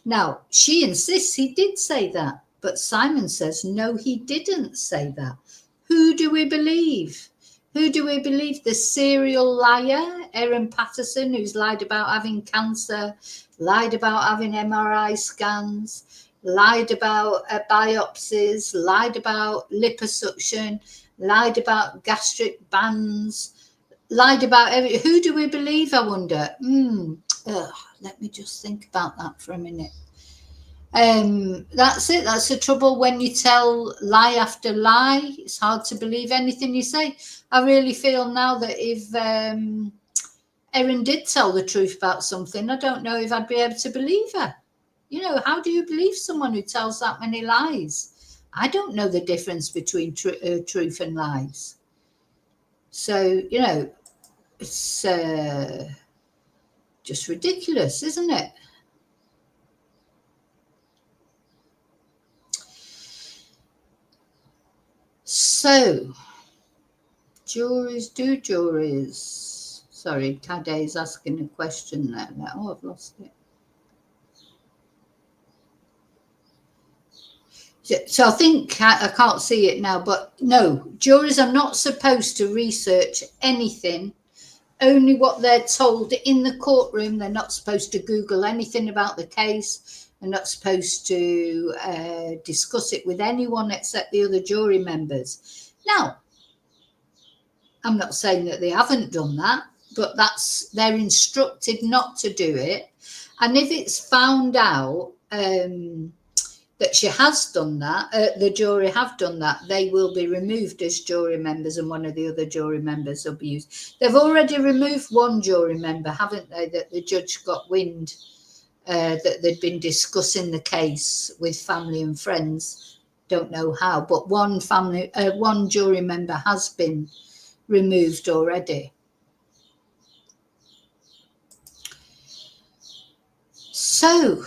Now, she insists he did say that, but Simon says, no, he didn't say that. Who do we believe? Who do we believe? The serial liar, Erin Patterson, who's lied about having cancer, lied about having MRI scans, lied about biopsies, lied about liposuction, lied about gastric bands, lied about everything. Who do we believe, I wonder? Let me just think about that for a minute. That's it. That's the trouble when you tell lie after lie. It's hard to believe anything you say. I really feel now that if Erin did tell the truth about something, I don't know if I'd be able to believe her. You know, how do you believe someone who tells that many lies? I don't know the difference between truth and lies. So, you know, it's just ridiculous, isn't it? So, juries. Sorry, Kade is asking a question there. Oh, I've lost it. So I think I can't see it now, but no, juries are not supposed to research anything, only what they're told in the courtroom. They're not supposed to Google anything about the case. They're not supposed to discuss it with anyone except the other jury members. Now, I'm not saying that they haven't done that, but they're instructed not to do it. And if it's found out that she has done that, the jury have done that, they will be removed as jury members, and one of the other jury members will be used. They've already removed one jury member, haven't they, that the judge got wind that they'd been discussing the case with family and friends. Don't know how, but one jury member has been removed already. So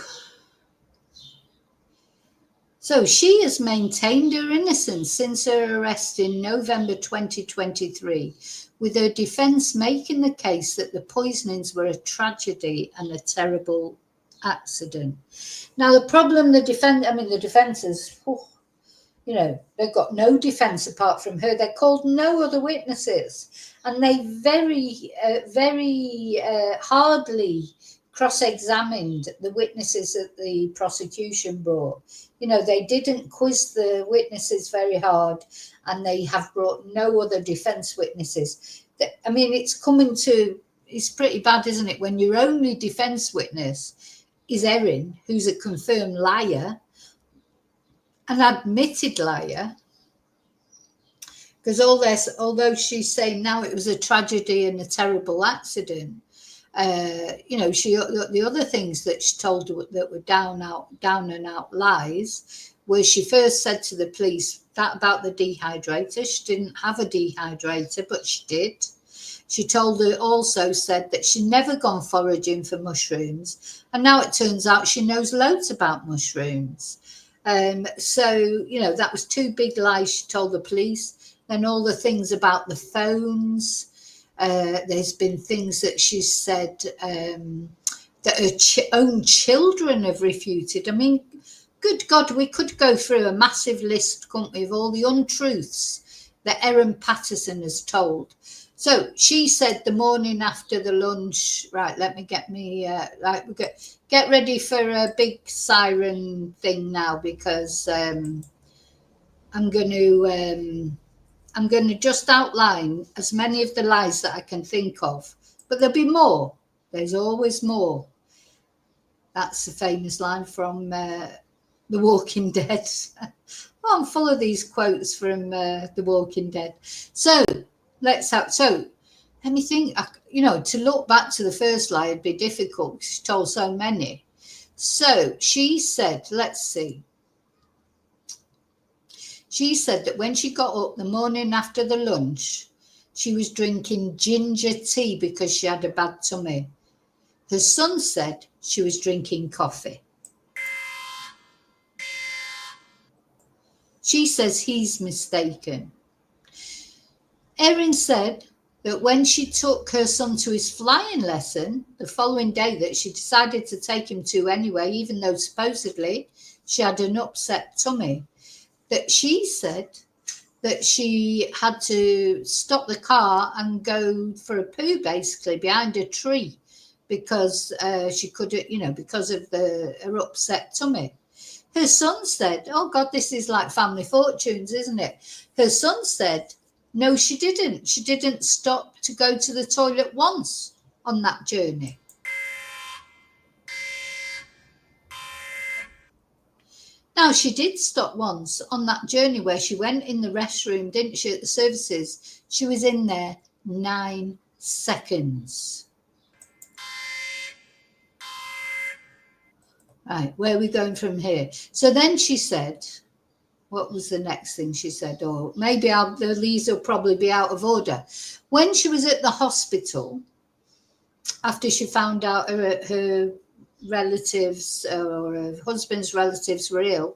she has maintained her innocence since her arrest in November 2023, with her defence making the case that the poisonings were a tragedy and a terrible accident. Now, the problem the defence is, you know, they've got no defence apart from her. They called no other witnesses, and they very hardly cross-examined the witnesses that the prosecution brought. You know, they didn't quiz the witnesses very hard, and they have brought no other defence witnesses. I mean, it's pretty bad, isn't it, when your only defence witness is Erin, who's a confirmed liar, an admitted liar, because although she's saying now it was a tragedy and a terrible accident, you know, the other things that she told that were down and out lies, where she first said to the police that about the dehydrator. She didn't have a dehydrator, but she did. She also said that she'd never gone foraging for mushrooms, and now it turns out she knows loads about mushrooms. So, you know, that was two big lies she told the police. Then all the things about the phones. There's been things that she's said that her own children have refuted. I mean, good God, we could go through a massive list, couldn't we, of all the untruths that Erin Patterson has told. So she said the morning after the lunch, right, let me get get ready for a big siren thing now, because I'm going to just outline as many of the lies that I can think of, but there'll be more. There's always more. That's a famous line from The Walking Dead. Oh, I'm full of these quotes from The Walking Dead. So let me think. To look back to the first lie would be difficult because she told so many. So she said, let's see. She said that when she got up the morning after the lunch, she was drinking ginger tea because she had a bad tummy. Her son said she was drinking coffee. She says he's mistaken. Erin said that when she took her son to his flying lesson the following day, that she decided to take him to anyway, even though supposedly she had an upset tummy, that she said that she had to stop the car and go for a poo basically behind a tree because she couldn't, because of her upset tummy. Her son said, oh God, this is like Family Fortunes, isn't it? Her son said, no, she didn't. She didn't stop to go to the toilet once on that journey. Now, she did stop once on that journey where she went in the restroom, didn't she, at the services? She was in there 9 seconds. Right, where are we going from here? So then she said, what was the next thing she said? Or maybe these will probably be out of order. When she was at the hospital, after she found out her relatives or her husband's relatives were ill,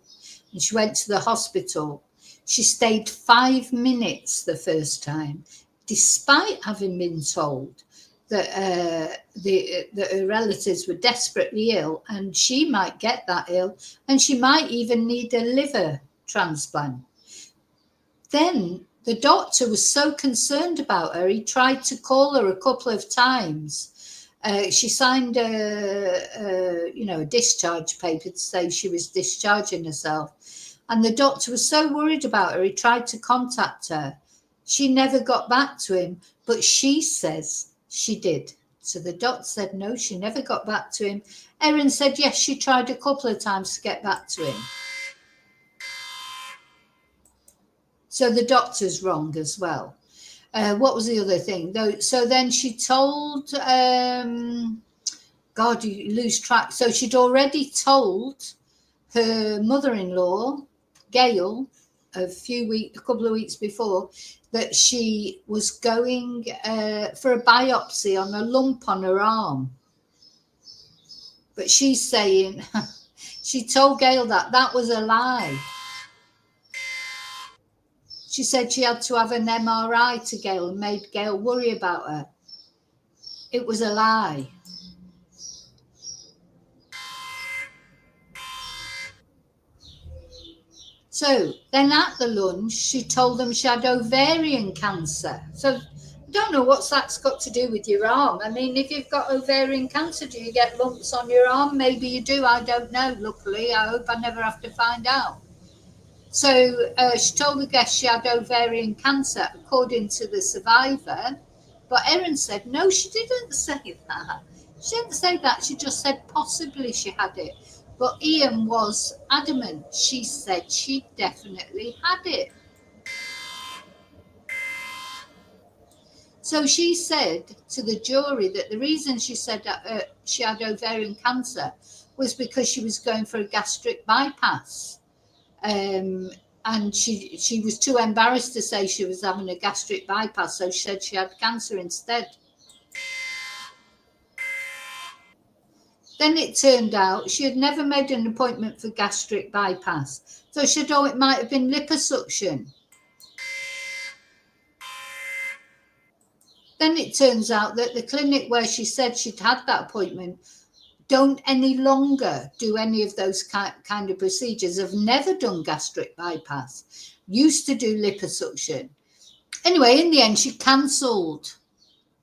and she went to the hospital, she stayed 5 minutes the first time, despite having been told that her relatives were desperately ill and she might get that ill and she might even need a liver transplant. Then the doctor was so concerned about her, he tried to call her a couple of times. She signed a discharge paper to say she was discharging herself. And the doctor was so worried about her, he tried to contact her. She never got back to him, but she says she did. So the doctor said, no, she never got back to him. Erin said, yes, she tried a couple of times to get back to him. So the doctor's wrong as well. What was the other thing? So then she told, God, you lose track. So she'd already told her mother-in-law, Gail, a couple of weeks before, that she was going for a biopsy on a lump on her arm. But she's saying, she told Gail that was a lie. She said she had to have an MRI to Gail and made Gail worry about her. It was a lie. So then at the lunch, she told them she had ovarian cancer. So I don't know what that's got to do with your arm. I mean, if you've got ovarian cancer, do you get lumps on your arm? Maybe you do. I don't know. Luckily, I hope I never have to find out. So she told the guest she had ovarian cancer, according to the survivor. But Erin said, no, she didn't say that. She didn't say that. She just said possibly she had it. But Ian was adamant. She said she definitely had it. So she said to the jury that the reason she said that she had ovarian cancer was because she was going for a gastric bypass. And she was too embarrassed to say she was having a gastric bypass, so she said she had cancer instead. Then it turned out she had never made an appointment for gastric bypass. So she said, oh, it might have been liposuction. Then it turns out that the clinic where she said she'd had that appointment don't any longer do any of those kind of procedures, have never done gastric bypass, used to do liposuction. Anyway, in the end, she cancelled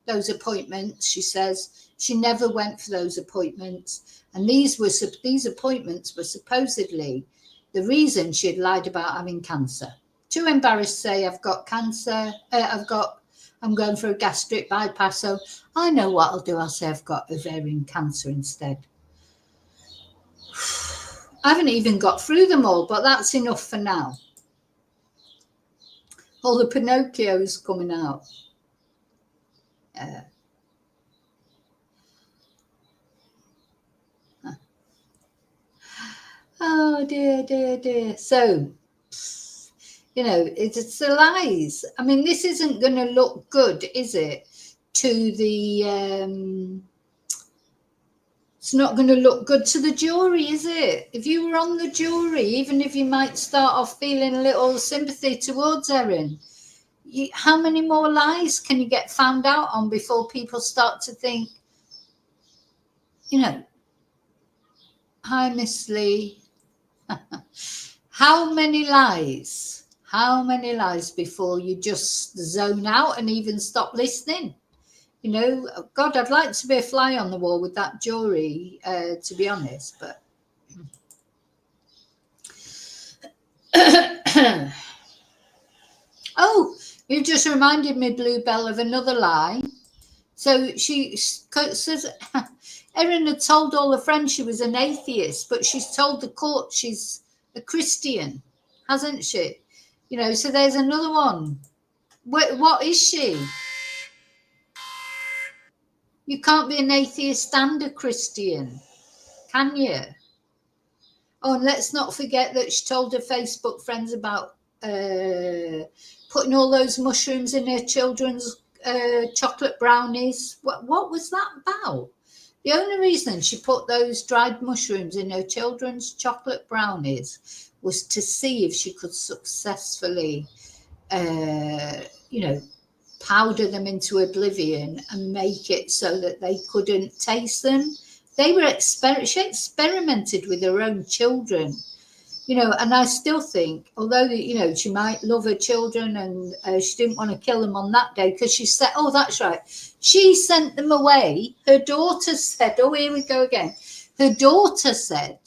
those appointments. She says she never went for those appointments. And these appointments were supposedly the reason she had lied about having cancer. Too embarrassed to say, I've got cancer, I'm going for a gastric bypass. So I know what I'll do. I'll say I've got ovarian cancer instead. I haven't even got through them all, but that's enough for now. All the Pinocchios coming out. Oh dear. So, it's the lies. I mean, this isn't going to look good, is it? To the it's not going to look good to the jury, is it? If you were on the jury, even if you might start off feeling a little sympathy towards Erin, how many more lies can you get found out on before people start to think, hi, Miss Lee. How many lies? How many lies before you just zone out and even stop listening? God, I'd like to be a fly on the wall with that jury, to be honest, but oh, you just reminded me, Bluebell, of another lie. So she says Erin had told all her friends she was an atheist, but she's told the court she's a Christian, hasn't she? So there's another one. What is she? You can't be an atheist and a Christian, can you? Oh, and let's not forget that she told her Facebook friends about putting all those mushrooms in her children's chocolate brownies. What was that about? The only reason she put those dried mushrooms in her children's chocolate brownies was to see if she could successfully, powder them into oblivion and make it so that they couldn't taste them. She experimented with her own children, and I still think, although, she might love her children and she didn't want to kill them on that day because she said, oh, that's right, she sent them away. Her daughter said, oh, here we go again. Her daughter said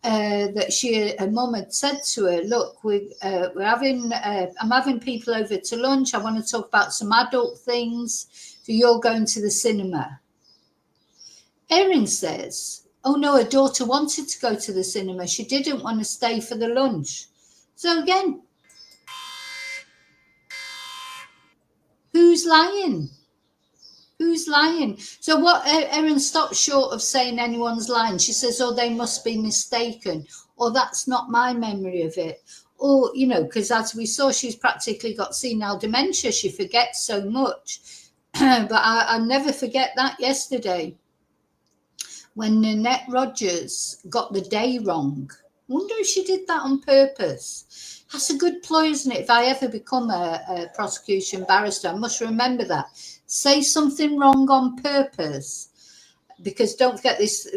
that her mum had said to her, look, we're having, I'm having people over to lunch. I want to talk about some adult things. So you're going to the cinema. Erin says, oh no, her daughter wanted to go to the cinema. She didn't want to stay for the lunch. So again, who's lying? Who's lying? So what? Erin stopped short of saying anyone's lying. She says, oh, they must be mistaken. Or that's not my memory of it. Or, because as we saw, she's practically got senile dementia. She forgets so much. But I'll never forget that yesterday when Nanette Rogers got the day wrong. I wonder if she did that on purpose. That's a good ploy, isn't it? If I ever become a prosecution barrister, I must remember that. Say something wrong on purpose, because don't forget this,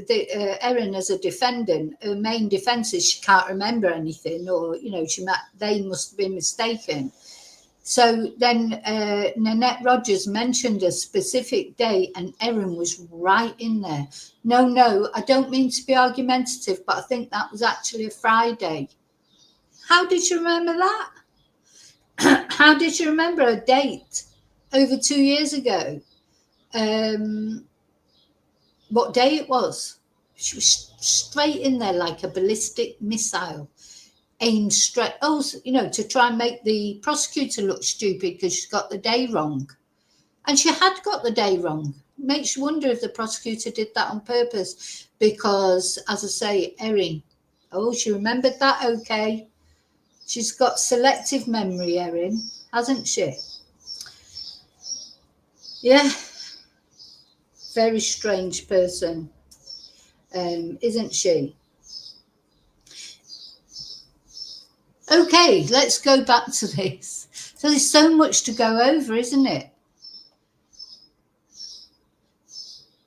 Erin as a defendant, her main defence is she can't remember anything, or they must have been mistaken. So then Nanette Rogers mentioned a specific day and Erin was right in there. No, I don't mean to be argumentative, but I think that was actually a Friday. How did you remember that? How did you remember a date over 2 years ago? What day it was? She was straight in there like a ballistic missile. Aimed straight, to try and make the prosecutor look stupid because she's got the day wrong. And she had got the day wrong. Makes you wonder if the prosecutor did that on purpose, because, as I say, Erin, she remembered that, okay. She's got selective memory, Erin, hasn't she? Yeah. Very strange person, isn't she? Okay, let's go back to this. So there's so much to go over, isn't it?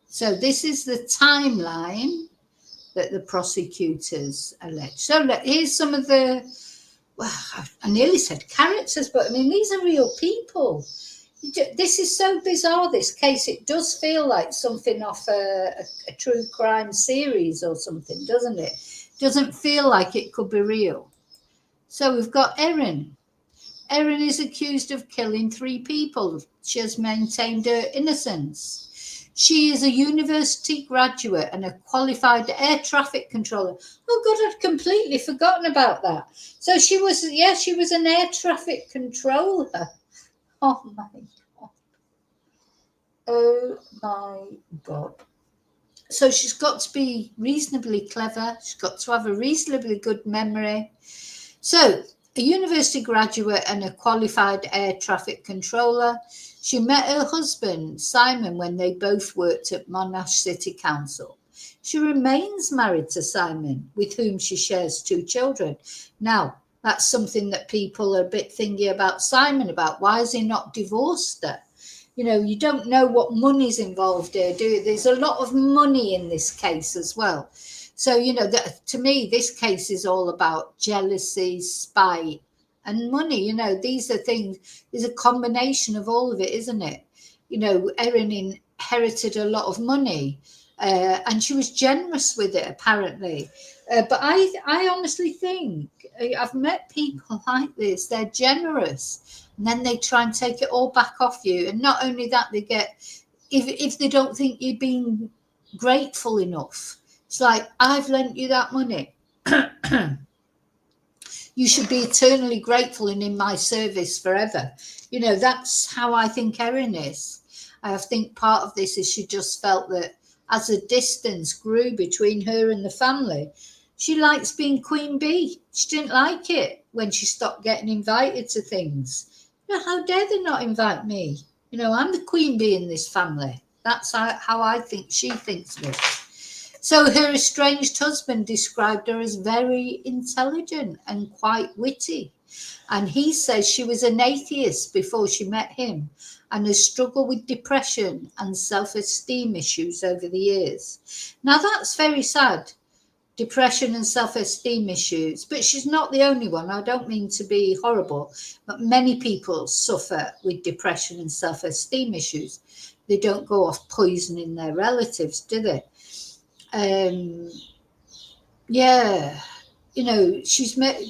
So this is the timeline that the prosecutors allege. So here's some of the, I nearly said characters, but I mean, these are real people. This is so bizarre, this case. It does feel like something off a true crime series or something, doesn't it? Doesn't feel like it could be real. So we've got Erin. Erin is accused of killing 3 people. She has maintained her innocence. She is a university graduate and a qualified air traffic controller. Oh God, I'd completely forgotten about that. So she was an air traffic controller. Oh my God. Oh my God. So she's got to be reasonably clever. She's got to have a reasonably good memory. So, a university graduate and a qualified air traffic controller, she met her husband, Simon, when they both worked at Monash City Council. She remains married to Simon, with whom she shares 2 children. Now, that's something that people are a bit thingy about Simon about. Why has he not divorced her? You know, you don't know what money's involved here, do you? There's a lot of money in this case as well. So, you know, to me, this case is all about jealousy, spite, and money. You know, these are things, there's a combination of all of it, isn't it? You know, Erin inherited a lot of money and she was generous with it, apparently. But I honestly think I've met people like this, they're generous. And then they try and take it all back off you. And not only that, they get, if they don't think you're being grateful enough, it's like, I've lent you that money. You should be eternally grateful and in my service forever. You know, that's how I think Erin is. I think part of this is she just felt that as the distance grew between her and the family, she likes being queen bee. She didn't like it when she stopped getting invited to things. You know, how dare they not invite me? You know, I'm the queen bee in this family. That's how I think she thinks of it. So her estranged husband described her as very intelligent and quite witty. And he says she was an atheist before she met him and has struggled with depression and self-esteem issues over the years. Now that's very sad. Depression and self-esteem issues, but she's not the only one. I don't mean to be horrible, but many people suffer with depression and self-esteem issues. They don't go off poisoning their relatives, do they? Yeah, you know, she's met,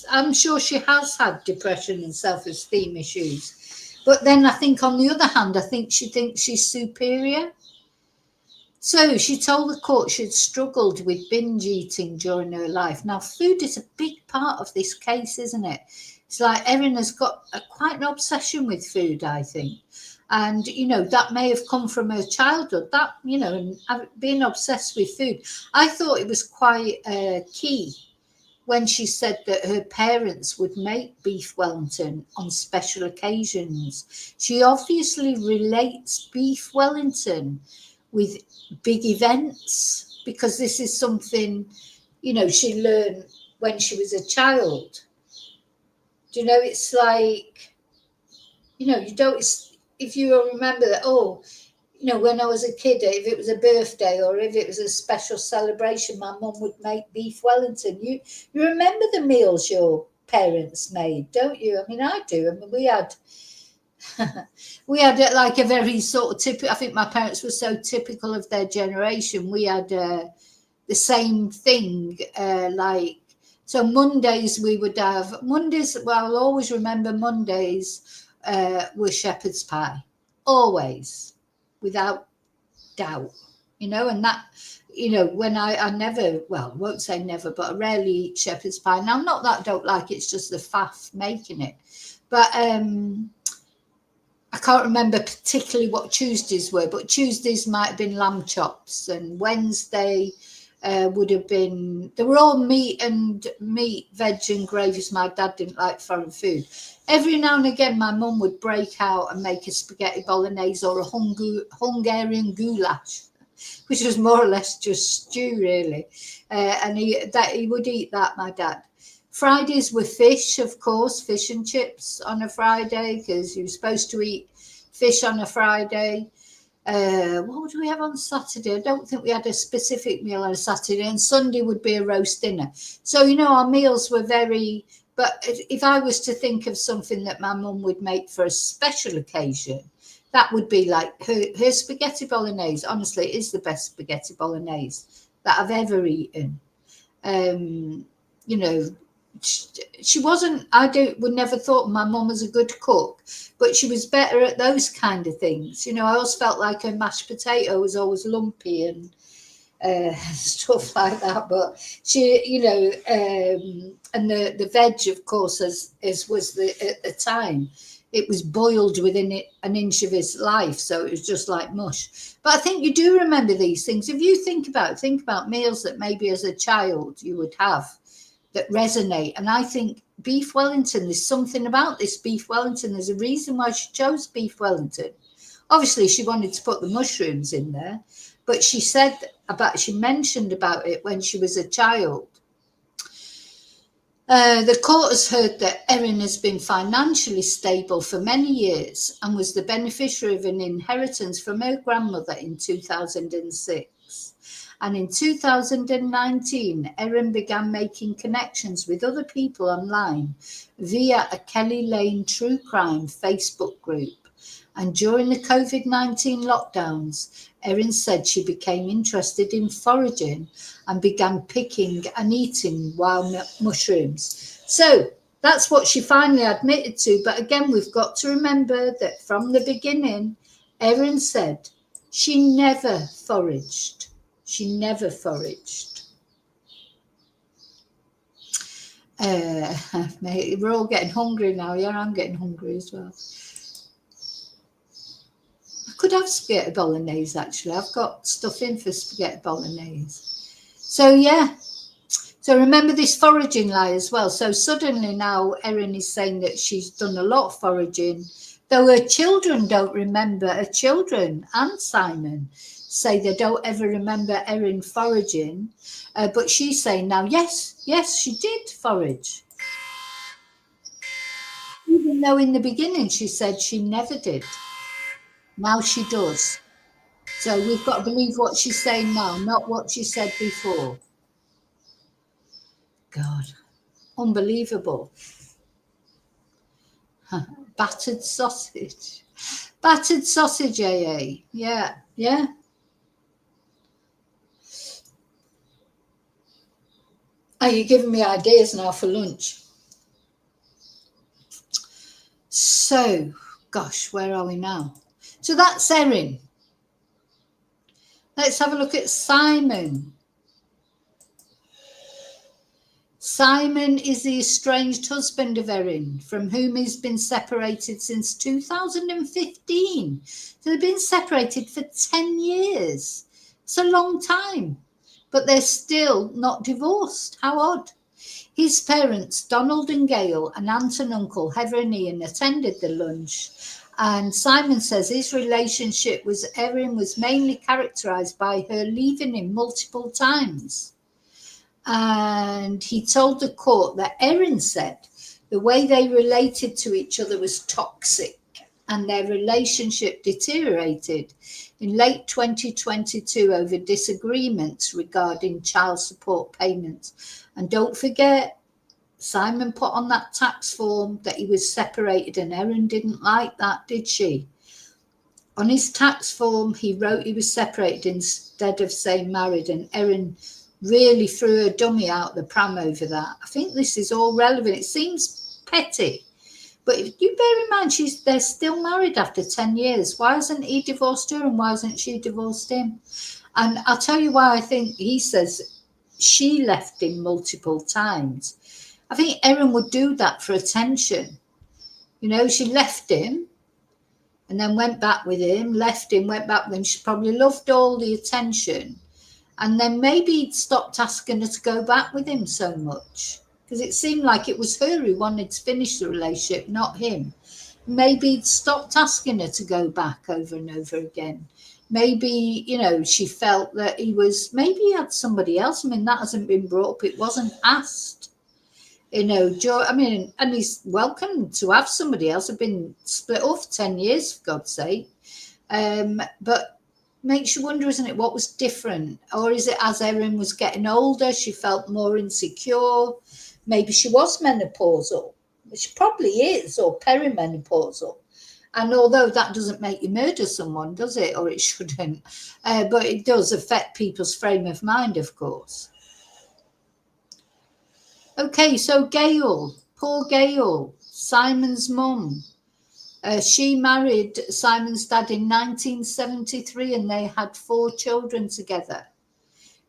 I'm sure she has had depression and self-esteem issues, but then I think on the other hand, I think she thinks she's superior. So she told the court she'd struggled with binge eating during her life. Now, food is a big part of this case, isn't it? It's like Erin has got quite an obsession with food, I think. And, you know, that may have come from her childhood, that, you know, and being obsessed with food. I thought it was quite key when she said that her parents would make beef Wellington on special occasions. She obviously relates beef Wellington with big events, because this is something, you know, she learned when she was a child. Do you know, it's like, you know, you don't, if you remember that, oh, you know, when I was a kid, if it was a birthday or if it was a special celebration, my mum would make beef Wellington. You remember the meals your parents made, don't you? I mean, I do. I mean, we had like a very sort of typical, I think my parents were so typical of their generation. We had the same thing, like, so Mondays we would have, Mondays, well, I'll always remember Mondays were shepherd's pie, always, without doubt, you know, and that, you know, when I never, well, I won't say never, but I rarely eat shepherd's pie. Now, not that I don't like it, it's just the faff making it. But I can't remember particularly what Tuesdays were, but Tuesdays might have been lamb chops, and Wednesday would have been, they were all meat, veg and gravies. My dad didn't like foreign food. Every now and again, my mum would break out and make a spaghetti bolognese or a Hungarian goulash, which was more or less just stew, really. And he would eat that, my dad. Fridays were fish, of course, fish and chips on a Friday, because you were supposed to eat fish on a Friday. What would we have on Saturday? I don't think we had a specific meal on a Saturday, and Sunday would be a roast dinner. So, you know, our meals were very, but if I was to think of something that my mum would make for a special occasion, that would be like her spaghetti bolognese. Honestly, it is the best spaghetti bolognese that I've ever eaten. You know, she wasn't, would never thought my mum was a good cook, but she was better at those kind of things. You know, I always felt like her mashed potato was always lumpy and stuff like that. But she, you know, and the veg, of course, as was at the time, it was boiled within an inch of his life, so it was just like mush. But I think you do remember these things. If you think about meals that maybe as a child you would have that resonate. And I think beef Wellington, there's something about this beef Wellington. There's a reason why she chose beef Wellington. Obviously, she wanted to put the mushrooms in there, but she mentioned about it when she was a child. The court has heard that Erin has been financially stable for many years and was the beneficiary of an inheritance from her grandmother in 2006. And in 2019, Erin began making connections with other people online via a Kelly Lane true crime Facebook group. And during the COVID-19 lockdowns, Erin said she became interested in foraging and began picking and eating wild mushrooms. So that's what she finally admitted to. But again, we've got to remember that from the beginning, Erin said she never foraged. She never foraged. Mate, we're all getting hungry now. Yeah, I'm getting hungry as well. I could have spaghetti bolognese, actually. I've got stuffing for spaghetti bolognese. So, yeah. So remember this foraging lie as well. So suddenly now Erin is saying that she's done a lot of foraging, though her children don't remember. Her children and Simon say they don't ever remember Erin foraging. But she's saying now, yes, she did forage. Even though in the beginning she said she never did. Now she does. So we've got to believe what she's saying now, not what she said before. God, unbelievable. Battered sausage. Battered sausage, AA. Yeah, yeah. Are you giving me ideas now for lunch? So, gosh, where are we now? So that's Erin. Let's have a look at Simon. Simon is the estranged husband of Erin, from whom he's been separated since 2015. So they've been separated for 10 years. It's a long time, but they're still not divorced. How odd. His parents, Donald and Gail, and aunt and uncle Heather and Ian, attended the lunch. And Simon says his relationship with Erin was mainly characterised by her leaving him multiple times. And he told the court that Erin said the way they related to each other was toxic and their relationship deteriorated in late 2022 over disagreements regarding child support payments. And don't forget, Simon put on that tax form that he was separated, and Erin didn't like that, did she? On his tax form, he wrote he was separated instead of saying married, and Erin really threw her dummy out the pram over that. I think this is all relevant. It seems petty, but if you bear in mind they're still married after 10 years. Why hasn't he divorced her and why hasn't she divorced him? And I'll tell you why I think he says she left him multiple times. I think Erin would do that for attention. You know, she left him and then went back with him, left him, went back with him. She probably loved all the attention. And then maybe he'd stopped asking her to go back with him so much, because it seemed like it was her who wanted to finish the relationship, not him. Maybe he'd stopped asking her to go back over and over again. Maybe, you know, she felt that maybe he had somebody else. I mean, that hasn't been brought up. It wasn't asked. You know, I mean, and he's welcome to have somebody else. I've been split off 10 years, for God's sake. But makes you wonder, isn't it, what was different? Or is it as Erin was getting older, she felt more insecure? Maybe she was menopausal. She probably is, or perimenopausal. And although that doesn't make you murder someone, does it? Or it shouldn't. But it does affect people's frame of mind, of course. Okay, so Gail, poor Gail, Simon's mum. She married Simon's dad in 1973 and they had 4 children together.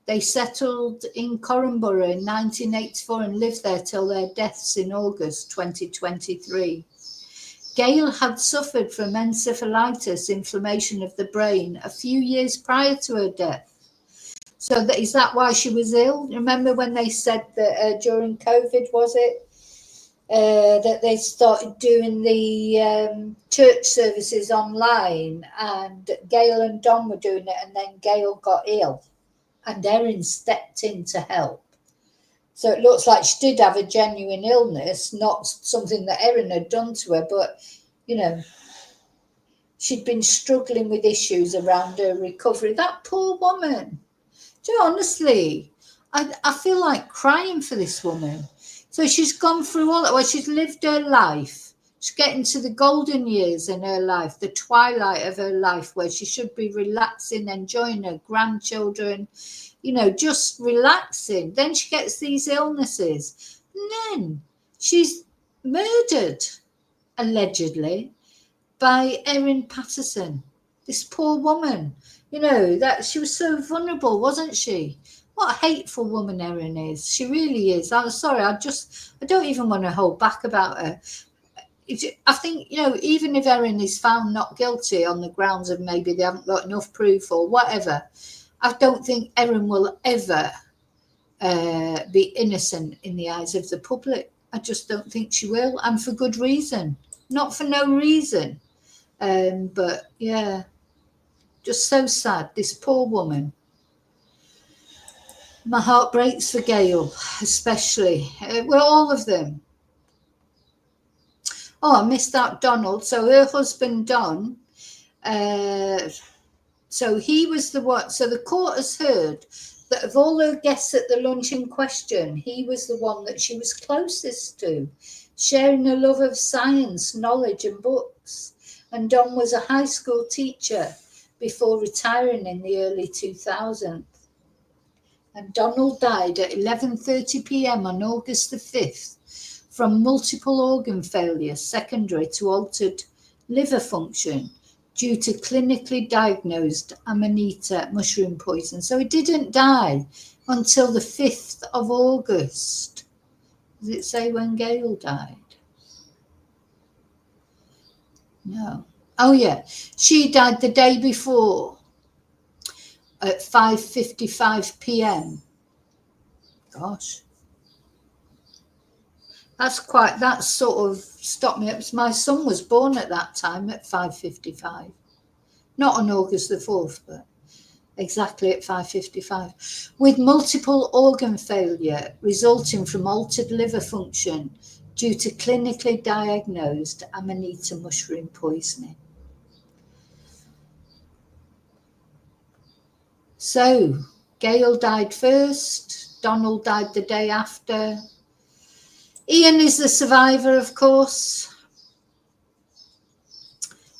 They settled in Corranborough in 1984 and lived there till their deaths in August 2023. Gail had suffered from encephalitis, inflammation of the brain, a few years prior to her death. So is that why she was ill? Remember when they said that during COVID, was it? That they started doing the church services online, and Gail and Don were doing it, and then Gail got ill and Erin stepped in to help. So it looks like she did have a genuine illness, not something that Erin had done to her, but, you know, she'd been struggling with issues around her recovery. That poor woman. Do you know, honestly, I feel like crying for this woman. So she's gone through all that. Well, she's lived her life. She's getting to the golden years in her life, the twilight of her life, where she should be relaxing, enjoying her grandchildren, you know, just relaxing. Then she gets these illnesses. And then she's murdered, allegedly, by Erin Patterson. This poor woman. You know, that she was so vulnerable, wasn't she? What a hateful woman Erin is. She really is. I'm sorry, I don't even want to hold back about her. I think, you know, even if Erin is found not guilty on the grounds of maybe they haven't got enough proof or whatever, I don't think Erin will ever be innocent in the eyes of the public. I just don't think she will, and for good reason. Not for no reason. But yeah, just so sad. This poor woman. My heart breaks for Gail, especially. Well, all of them. Oh, I missed out Donald. So her husband, Don, so he was the one. So the court has heard that of all her guests at the lunch in question, he was the one that she was closest to, sharing a love of science, knowledge and books. And Don was a high school teacher before retiring in the early 2000s. And Donald died at 11:30 p.m. on August the 5th from multiple organ failure secondary to altered liver function due to clinically diagnosed amanita mushroom poison. So he didn't die until the 5th of August. Does it say when Gail died? No. Oh, yeah. She died the day before at 5:55 p.m. Gosh. That sort of stopped me up. My son was born at that time at 5:55. Not on August the 4th, but exactly at 5:55. With multiple organ failure resulting from altered liver function due to clinically diagnosed amanita mushroom poisoning. So, Gail died first, Donald died the day after. Ian is the survivor, of course.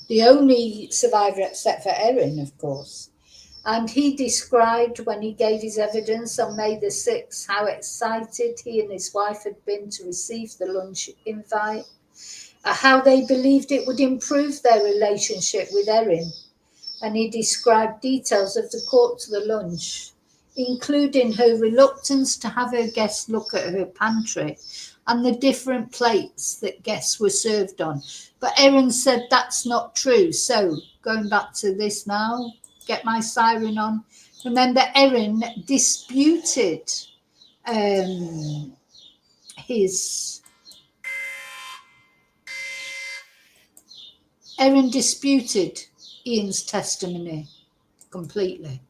The only survivor except for Erin, of course. And he described when he gave his evidence on May the 6th how excited he and his wife had been to receive the lunch invite, how they believed it would improve their relationship with Erin. And he described details of the court to the lunch, including her reluctance to have her guests look at her pantry and the different plates that guests were served on. But Erin said that's not true. So going back to this now, get my siren on. Remember, Erin disputed Ian's testimony completely.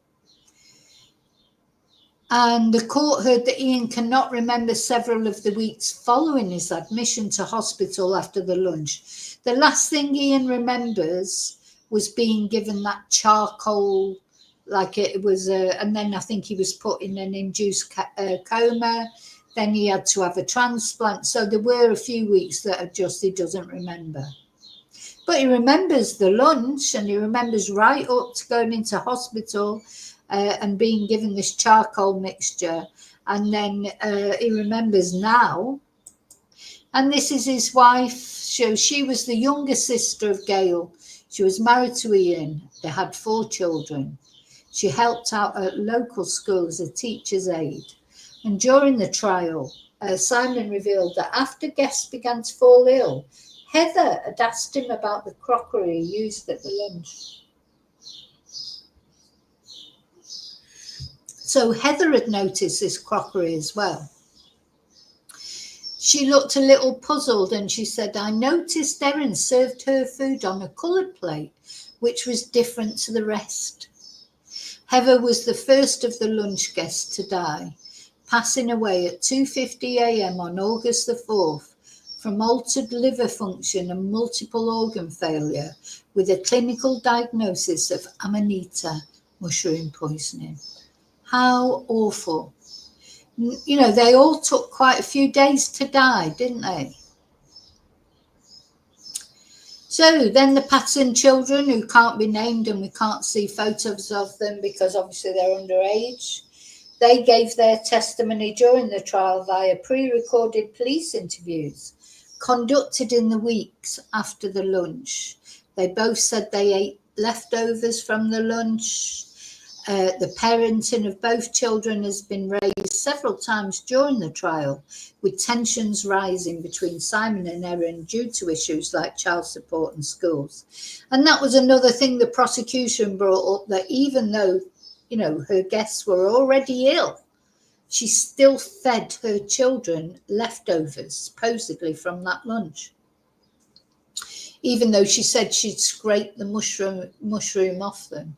And the court heard that Ian cannot remember several of the weeks following his admission to hospital after the lunch. The last thing Ian remembers was being given that charcoal, like it was, and then I think he was put in an induced coma. Then he had to have a transplant. So there were a few weeks that he doesn't remember. But he remembers the lunch and he remembers right up to going into hospital and being given this charcoal mixture And then he remembers now. And this is his wife. So she was the younger sister of Gail. She was married to Ian. They had 4 children. She helped out at local school as a teacher's aide. And during the trial, Simon revealed that after guests began to fall ill, Heather had asked him about the crockery he used at the lunch. So Heather had noticed this crockery as well. She looked a little puzzled and she said, I noticed Erin served her food on a coloured plate, which was different to the rest. Heather was the first of the lunch guests to die, passing away at 2:50 a.m. on August the 4th from altered liver function and multiple organ failure with a clinical diagnosis of Amanita mushroom poisoning. How awful. You know, they all took quite a few days to die, didn't they? So then the Patterson children, who can't be named and we can't see photos of them because obviously they're underage, they gave their testimony during the trial via pre-recorded police interviews conducted in the weeks after the lunch. They both said they ate leftovers from the lunch. The parenting of both children has been raised several times during the trial, with tensions rising between Simon and Erin due to issues like child support and schools. And that was another thing the prosecution brought up, that even though, you know, her guests were already ill, she still fed her children leftovers, supposedly from that lunch. Even though she said she'd scraped the mushroom off them.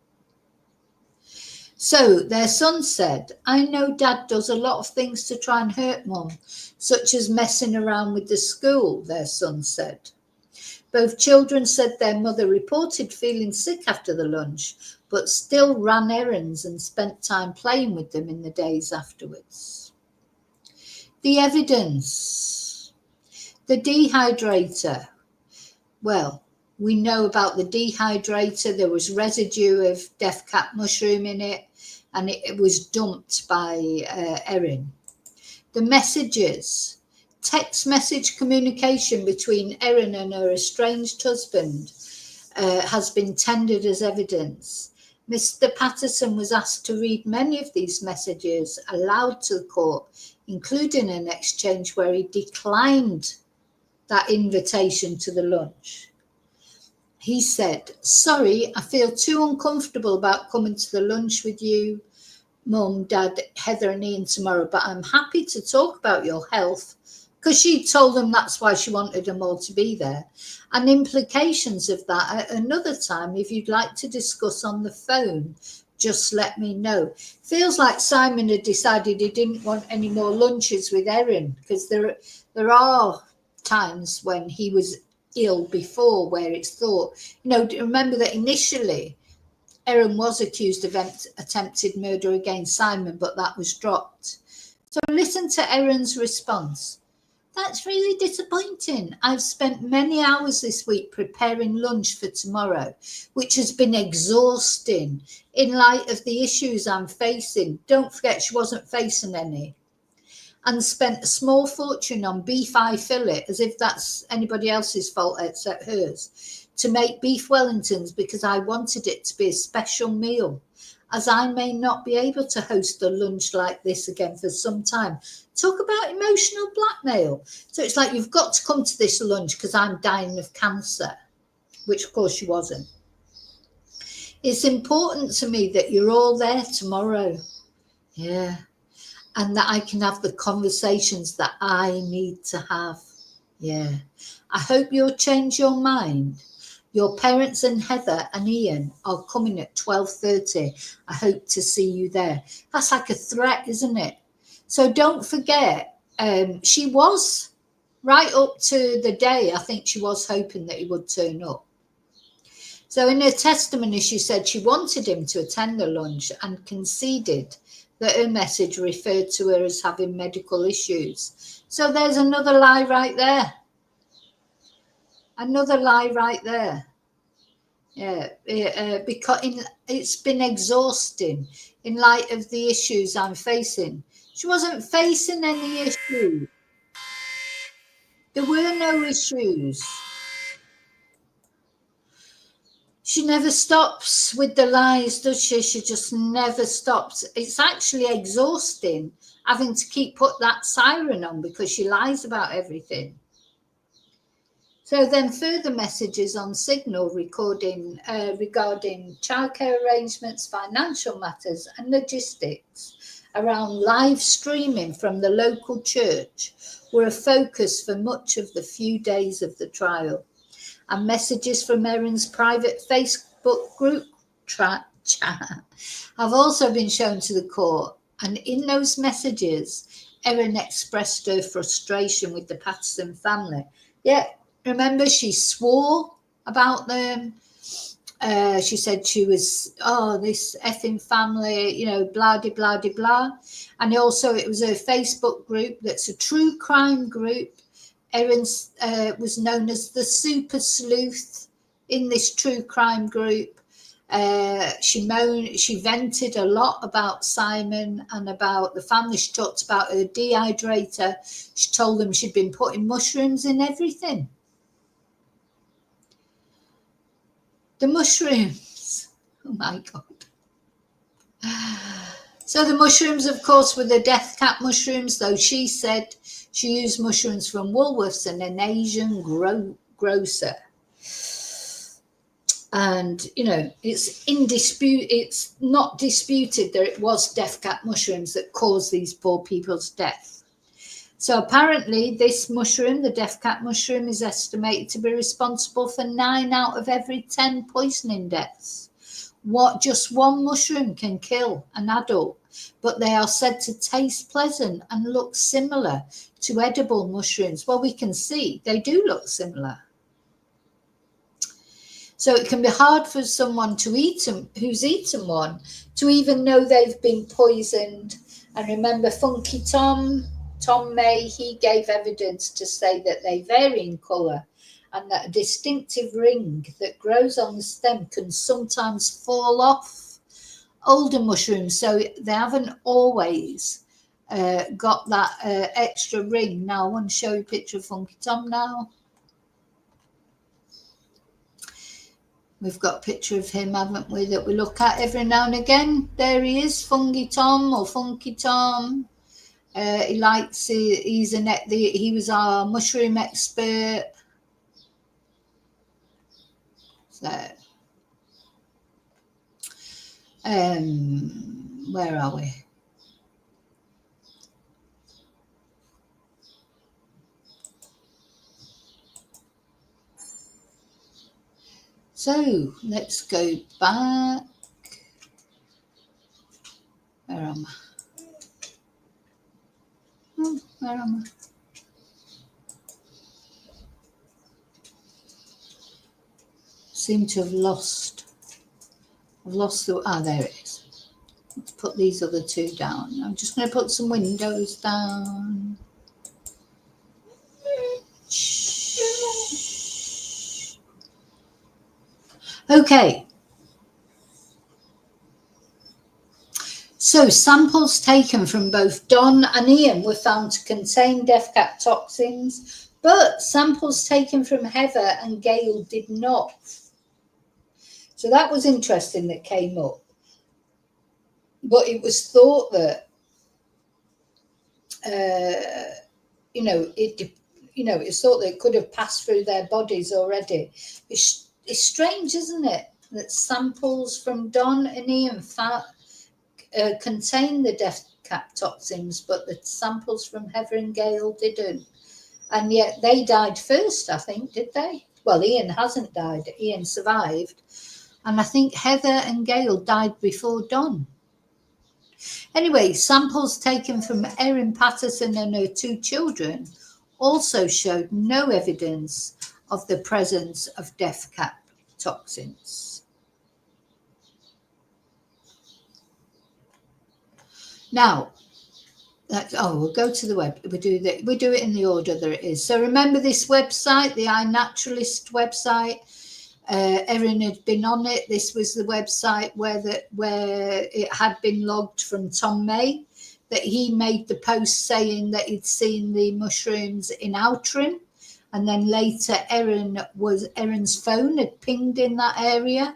So their son said, I know Dad does a lot of things to try and hurt Mum, such as messing around with the school, their son said. Both children said their mother reported feeling sick after the lunch, but still ran errands and spent time playing with them in the days afterwards. The evidence. The dehydrator. Well, we know about the dehydrator. There was residue of death cap mushroom in it, and it was dumped by Erin. The messages. Text message communication between Erin and her estranged husband has been tendered as evidence. Mr. Patterson was asked to read many of these messages aloud to the court, including an exchange where he declined that invitation to the lunch. He said, sorry, I feel too uncomfortable about coming to the lunch with you, Mum, Dad, Heather and Ian tomorrow, but I'm happy to talk about your health, because she told them that's why she wanted them all to be there, and implications of that at another time. If you'd like to discuss on the phone, just let me know. Feels like Simon had decided he didn't want any more lunches with Erin, because there are times when he was ill before where it's thought, you know, remember that initially Erin was accused of attempted murder against Simon, but that was dropped. So listen to Erin's response. That's really disappointing. I've spent many hours this week preparing lunch for tomorrow, which has been exhausting in light of the issues I'm facing. Don't forget, she wasn't facing any. And spent a small fortune on beef eye fillet, as if that's anybody else's fault except hers, to make beef Wellingtons because I wanted it to be a special meal, as I may not be able to host a lunch like this again for some time. Talk about emotional blackmail. So it's like, you've got to come to this lunch because I'm dying of cancer, which of course she wasn't. It's important to me that you're all there tomorrow. Yeah. And that I can have the conversations that I need to have. Yeah. I hope you'll change your mind. Your parents and Heather and Ian are coming at 12:30. I hope to see you there. That's like a threat, isn't it? So don't forget, she was right up to the day, I think she was hoping that he would turn up. So in her testimony, she said she wanted him to attend the lunch and conceded that her message referred to her as having medical issues. So there's another lie right there. Another lie right there. Yeah, because it's been exhausting in light of the issues I'm facing. She wasn't facing any issues. There were no issues. She never stops with the lies, does she? She just never stops. It's actually exhausting having to keep put that siren on because she lies about everything. So then further messages on Signal regarding childcare arrangements, financial matters and logistics around live streaming from the local church were a focus for much of the few days of the trial. And messages from Erin's private Facebook group chat have also been shown to the court. And in those messages, Erin expressed her frustration with the Patterson family. Yeah, remember she swore about them. She said she was, this effing family, blah, de, blah, de, blah. And also it was her Facebook group that's a true crime group. Erin was known as the super sleuth in this true crime group. She vented a lot about Simon and about the family. She talked about her dehydrator. She told them she'd been putting mushrooms in everything. The mushrooms. Oh my God. So the mushrooms, of course, were the death cap mushrooms, though she said she used mushrooms from Woolworths and an Asian grocer. And, it's in dispute. It's not disputed that it was death cap mushrooms that caused these poor people's death. So apparently this mushroom, the death cap mushroom, is estimated to be responsible for 9 out of every 10 poisoning deaths. Just one mushroom can kill an adult, but they are said to taste pleasant and look similar to edible mushrooms. Well, we can see they do look similar. So it can be hard for someone to eat them, who's eaten one, to even know they've been poisoned. And remember Funky Tom May, he gave evidence to say that they vary in colour and that a distinctive ring that grows on the stem can sometimes fall off older mushrooms. So they haven't always got that extra ring. Now, I want to show you a picture of Funky Tom now. We've got a picture of him, haven't we, that we look at every now and again. There he is, Funky Tom or Funky Tom. He was our mushroom expert. So, where are we? So let's go back. Where am I? Where am I? Seem to have lost. I've lost the. There it is. Let's put these other two down. I'm just going to put some windows down. Okay. So samples taken from both Don and Ian were found to contain death cap toxins, but samples taken from Heather and Gail did not. So that was interesting that came up. But it was thought that, it's thought that it could have passed through their bodies already. It's strange, isn't it, that samples from Don and Ian contain the death cap toxins, but the samples from Heather and Gail didn't. And yet they died first, I think, did they? Well, Ian hasn't died. Ian survived. And I think Heather and Gail died before Don. Anyway, samples taken from Erin Patterson and her 2 children also showed no evidence of the presence of death cap toxins. Now, we'll go to the web. We do it in the order that it is. So remember this website, the iNaturalist website. Erin had been on it. This was the website where it had been logged from Tom May. that he made the post saying that he'd seen the mushrooms in Outram, and then later Erin's phone had pinged in that area.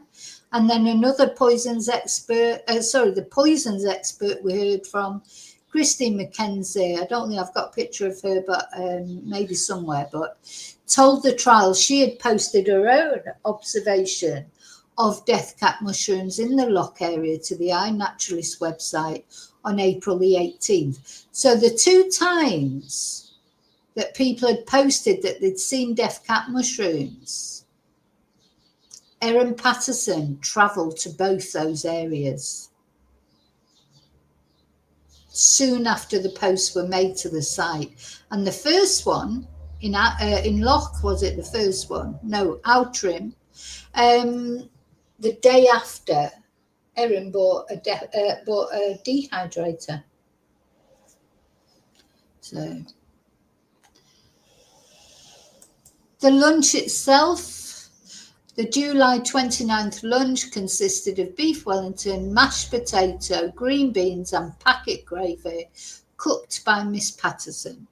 And then another the poisons expert we heard from, Christine McKenzie, I don't think I've got a picture of her, but maybe somewhere, but told the trial she had posted her own observation of death cap mushrooms in the Loch area to the iNaturalist website on April the 18th. So the 2 times that people had posted that they'd seen death cap mushrooms, Erin Patterson travelled to both those areas soon after the posts were made to the site. And the first one in Loch, was it the first one? No, Outram. The day after, Erin bought a dehydrator. So the lunch itself, the July 29th lunch consisted of beef Wellington, mashed potato, green beans and packet gravy cooked by Miss Patterson.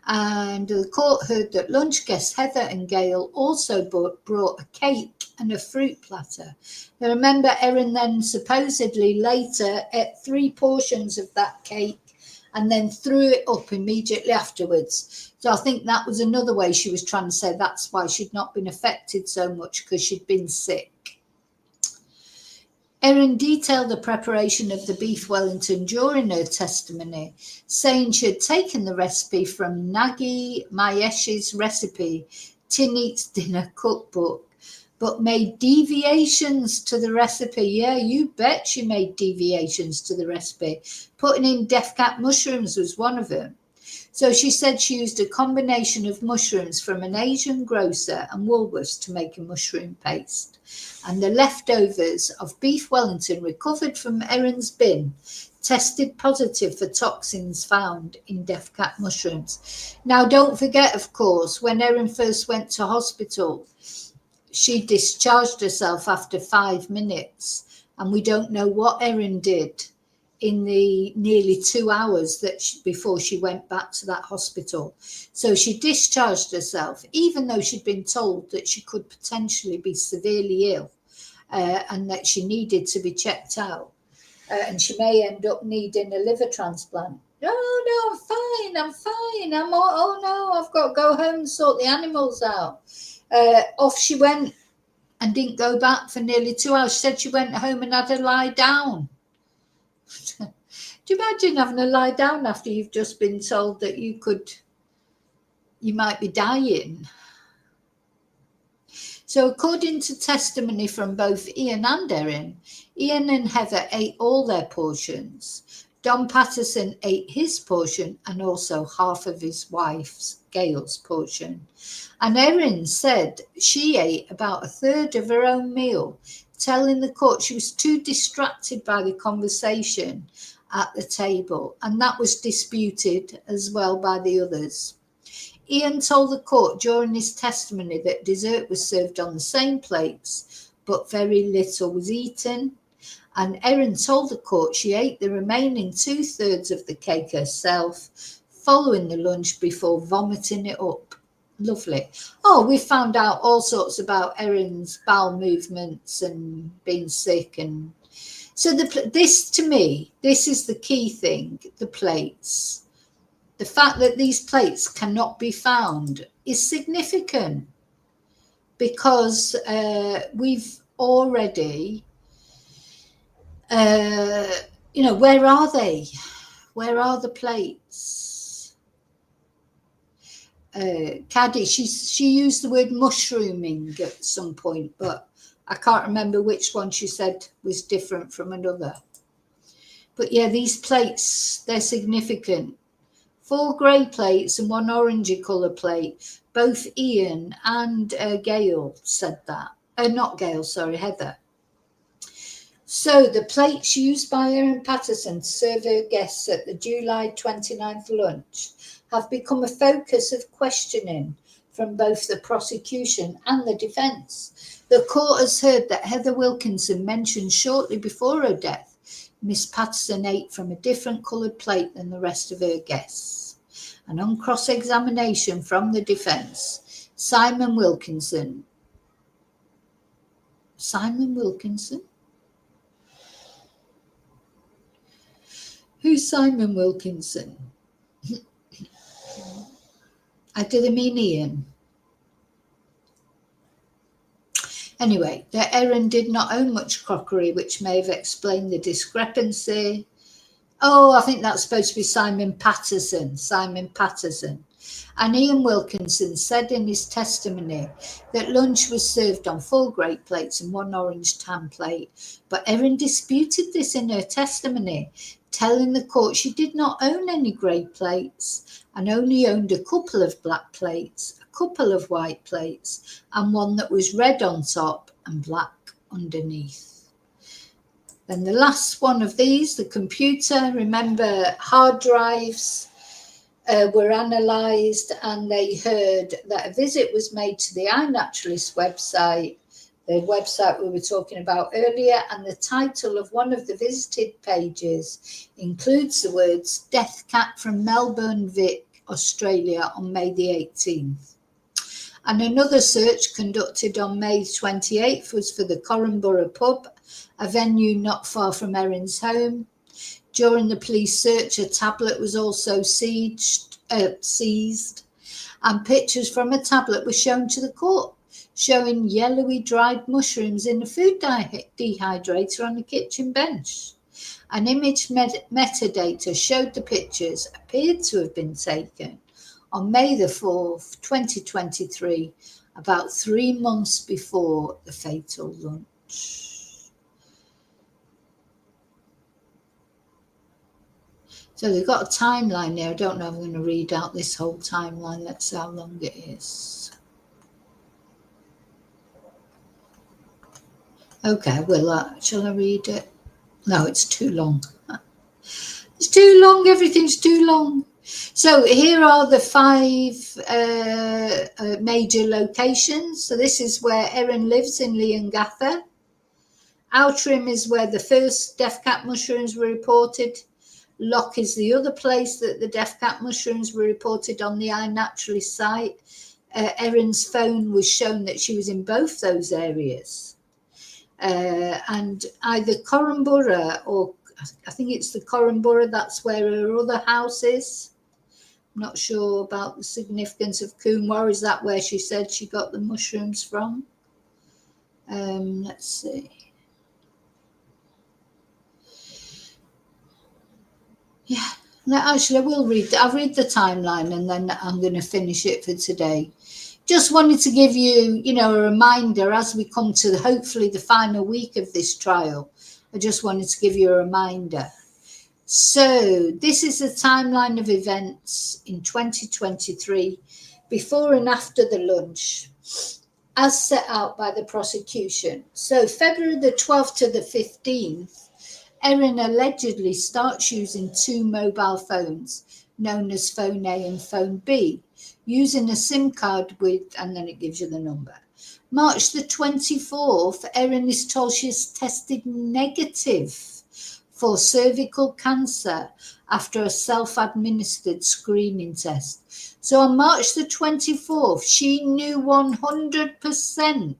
And the court heard that lunch guests Heather and Gail also brought a cake and a fruit platter. Now remember, Erin then supposedly later ate 3 portions of that cake and then threw it up immediately afterwards. So I think that was another way she was trying to say that's why she'd not been affected so much, because she'd been sick. Erin detailed the preparation of the beef Wellington during her testimony, saying she had taken the recipe from Nagi Mayesh's recipe, Tin Eats Dinner cookbook, but made deviations to the recipe. Yeah, you bet she made deviations to the recipe. Putting in death cap mushrooms was one of them. So she said she used a combination of mushrooms from an Asian grocer and Woolworths to make a mushroom paste. And the leftovers of beef Wellington recovered from Erin's bin tested positive for toxins found in death cap mushrooms. Now, don't forget, of course, when Erin first went to hospital, she discharged herself after 5 minutes, and we don't know what Erin did in the nearly 2 hours before she went back to that hospital. So she discharged herself, even though she'd been told that she could potentially be severely ill and that she needed to be checked out. And she may end up needing a liver transplant. Oh, no, I'm fine. Oh, no, I've got to go home and sort the animals out. Off she went and didn't go back for nearly 2 hours. She said she went home and had to lie down. Do you imagine having to lie down after you've just been told that you might be dying? So according to testimony from both Ian and Erin, Ian and Heather ate all their portions. Don Patterson ate his portion and also half of his wife's, Gail's, portion. And Erin said she ate about 1/3 of her own meal, telling the court she was too distracted by the conversation at the table, and that was disputed as well by the others. Ian told the court during his testimony that dessert was served on the same plates, but very little was eaten. And Erin told the court she ate the remaining 2/3 of the cake herself following the lunch before vomiting it up. Lovely. Oh, we found out all sorts about Erin's bowel movements and being sick. And so this, to me, this is the key thing, the plates. The fact that these plates cannot be found is significant, because we've already, where are they? Where are the plates? Caddy, she used the word mushrooming at some point, but I can't remember which one she said was different from another. But yeah, these plates, they're significant. 4 grey plates and 1 orangey colour plate. Both Ian and Gail said that. Not Gail, sorry, Heather. So the plates used by Erin Patterson to serve her guests at the July 29th lunch have become a focus of questioning from both the prosecution and the defence. The court has heard that Heather Wilkinson mentioned shortly before her death Miss Patterson ate from a different coloured plate than the rest of her guests. And on cross-examination from the defence, Simon Wilkinson? Who's Simon Wilkinson? Do they mean Ian? Anyway, that Erin did not own much crockery, which may have explained the discrepancy. Oh, I think that's supposed to be Simon Patterson. And Ian Wilkinson said in his testimony that lunch was served on 4 great plates and 1 orange tan plate. But Erin disputed this in her testimony, telling the court she did not own any grey plates and only owned a couple of black plates, a couple of white plates, and one that was red on top and black underneath. Then the last one of these, the computer, remember hard drives were analysed, and they heard that a visit was made to the iNaturalist website, the website we were talking about earlier, and the title of one of the visited pages includes the words "Death Cat from Melbourne, Vic, Australia on May the 18th. And another search conducted on May 28th was for the Corranborough pub, a venue not far from Erin's home. During the police search, a tablet was also seized, and pictures from a tablet were shown to the court, showing yellowy dried mushrooms in a food dehydrator on the kitchen bench. An image metadata showed the pictures appeared to have been taken on May the 4th, 2023, about 3 months before the fatal lunch. So they've got a timeline there. I don't know if I'm going to read out this whole timeline. Let's see how long it is. Okay, shall I read it? No, it's too long. It's too long. Everything's too long. So here are the 5 major locations. So this is where Erin lives in Leongatha. Outram is where the first death cap mushrooms were reported. Lock is the other place that the death cap mushrooms were reported on the iNaturalist site. Erin's phone was shown that she was in both those areas. And either Corranborough or I think it's the Corranborough, that's where her other house is. I'm not sure about the significance of Coomber. Is that where she said she got the mushrooms from? Let's see. Yeah, no, actually, I'll read the timeline and then I'm going to finish it for today. Just wanted to give you, a reminder as we come to hopefully the final week of this trial. I just wanted to give you a reminder. So this is a timeline of events in 2023, before and after the lunch, as set out by the prosecution. So February the 12th to the 15th, Erin allegedly starts using 2 mobile phones, known as Phone A and Phone B, using a SIM card with, and then it gives you the number. March the 24th, Erin is told she has tested negative for cervical cancer after a self-administered screening test. So on March the 24th, she knew 100%,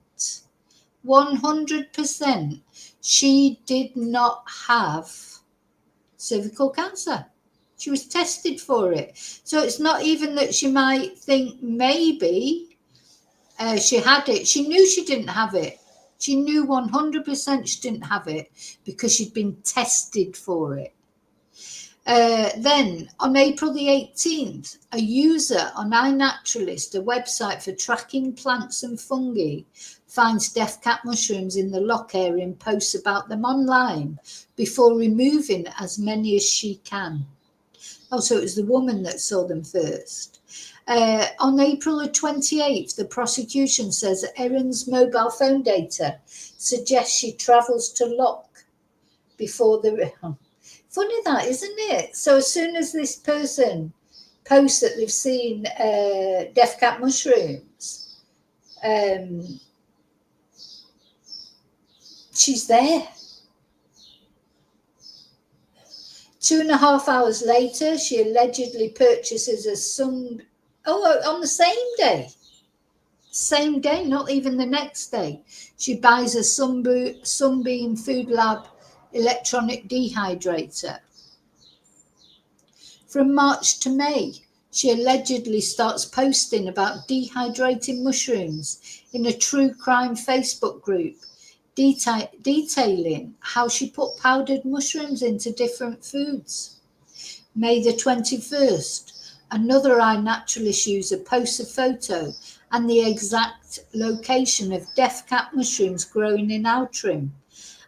she did not have cervical cancer. She was tested for it. So it's not even that she might think maybe she had it. She knew she didn't have it. She knew 100% she didn't have it because she'd been tested for it. Then on April the 18th, a user on iNaturalist, a website for tracking plants and fungi, finds death cap mushrooms in the lock area and posts about them online before removing as many as she can. Oh, so it was the woman that saw them first. On April the 28th, the prosecution says that Erin's mobile phone data suggests she travels to Lock before the... Funny that, isn't it? So as soon as this person posts that they've seen death cap mushrooms, she's there. 2.5 hours later, she allegedly purchases on the same day, not even the next day. She buys a Sunbeam Food Lab electronic dehydrator. From March to May, she allegedly starts posting about dehydrating mushrooms in a true crime Facebook group, detailing how she put powdered mushrooms into different foods. May the 21st, another iNaturalist user posts a photo and the exact location of death cap mushrooms growing in Outram.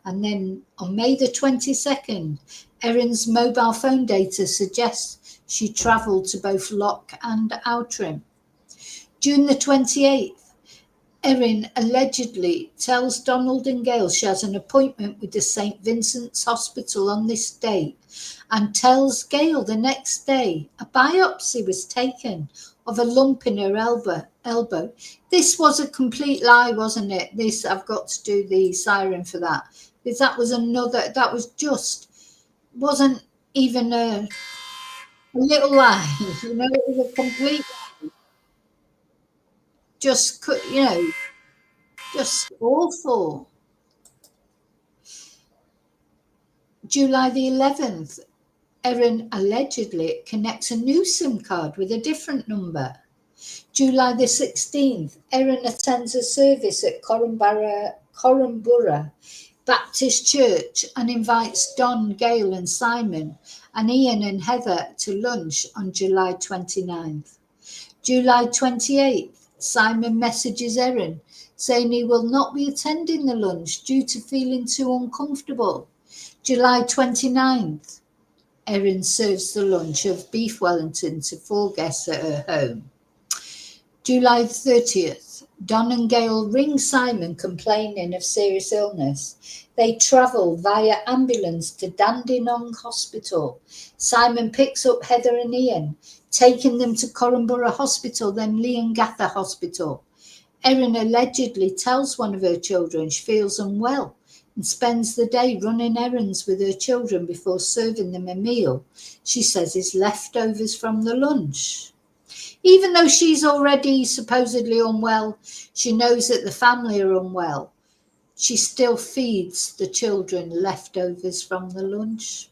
And then on May the 22nd, Erin's mobile phone data suggests she travelled to both Lock and Outram. June the 28th, Erin allegedly tells Donald and Gail she has an appointment with the St. Vincent's Hospital on this date and tells Gail the next day a biopsy was taken of a lump in her elbow. This was a complete lie, wasn't it? I've got to do the siren for that. Because wasn't even a little lie. It was a complete lie. Just awful. July the 11th, Erin allegedly connects a new SIM card with a different number. July the 16th, Erin attends a service at Corumburra Baptist Church and invites Don, Gail and Simon and Ian and Heather to lunch on July 29th. July 28th, Simon messages Erin saying he will not be attending the lunch due to feeling too uncomfortable. July 29th, Erin serves the lunch of beef Wellington to 4 guests at her home. July 30th, Don and Gail ring Simon complaining of serious illness. They travel via ambulance to Dandenong Hospital. Simon picks up Heather and Ian, taking them to Corumburra Hospital, then Leongatha Hospital. Erin allegedly tells one of her children she feels unwell and spends the day running errands with her children before serving them a meal she says is leftovers from the lunch. Even though she's already supposedly unwell, she knows that the family are unwell. She still feeds the children leftovers from the lunch.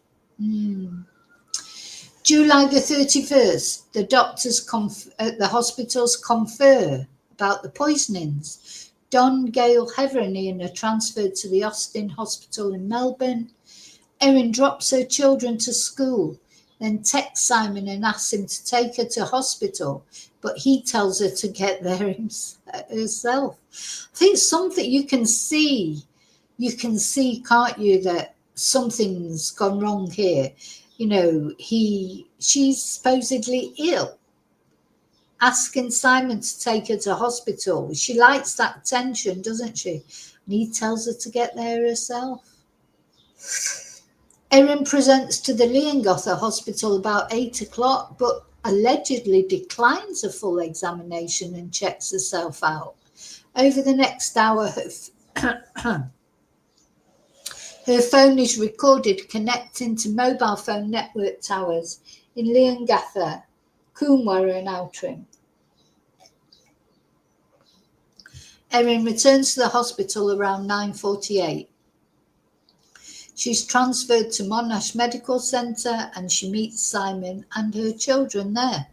July the 31st, the doctors at the hospitals confer about the poisonings. Don, Gail, Heather and Ian are transferred to the Austin Hospital in Melbourne. Erin drops her children to school, then texts Simon and asks him to take her to hospital, but he tells her to get there herself. I think something you can see, can't you, that something's gone wrong here. She's supposedly ill, asking Simon to take her to hospital. She likes that attention, doesn't she? And he tells her to get there herself. Erin presents to the Leongatha Hospital about 8 o'clock, but allegedly declines a full examination and checks herself out. Over the next hour, her phone is recorded connecting to mobile phone network towers in Leongatha, Coonawarra and Outram. Erin returns to the hospital around 9:48. She's transferred to Monash Medical Centre and she meets Simon and her children there.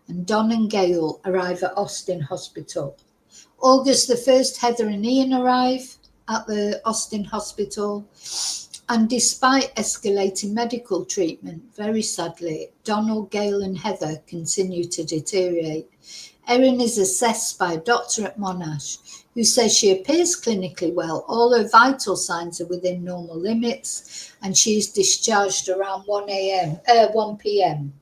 And Don and Gail arrive at Austin Hospital. August the 1st, Heather and Ian arrive at the Austin Hospital. And despite escalating medical treatment, very sadly, Donald, Gail and Heather continue to deteriorate. Erin is assessed by a doctor at Monash who says she appears clinically well. All her vital signs are within normal limits and she is discharged around 1 p.m.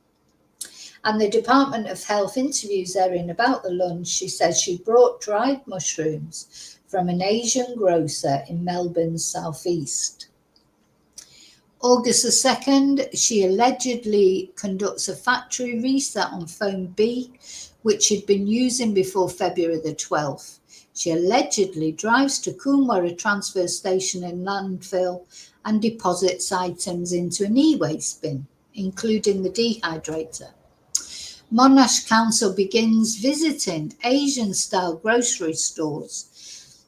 And the Department of Health interviews Erin about the lunch. She says she brought dried mushrooms from an Asian grocer in Melbourne's southeast. August the 2nd, she allegedly conducts a factory reset on phone B, which she'd been using before February the 12th. She allegedly drives to Coomberra transfer station and landfill and deposits items into an e-waste bin, including the dehydrator. Monash Council begins visiting Asian-style grocery stores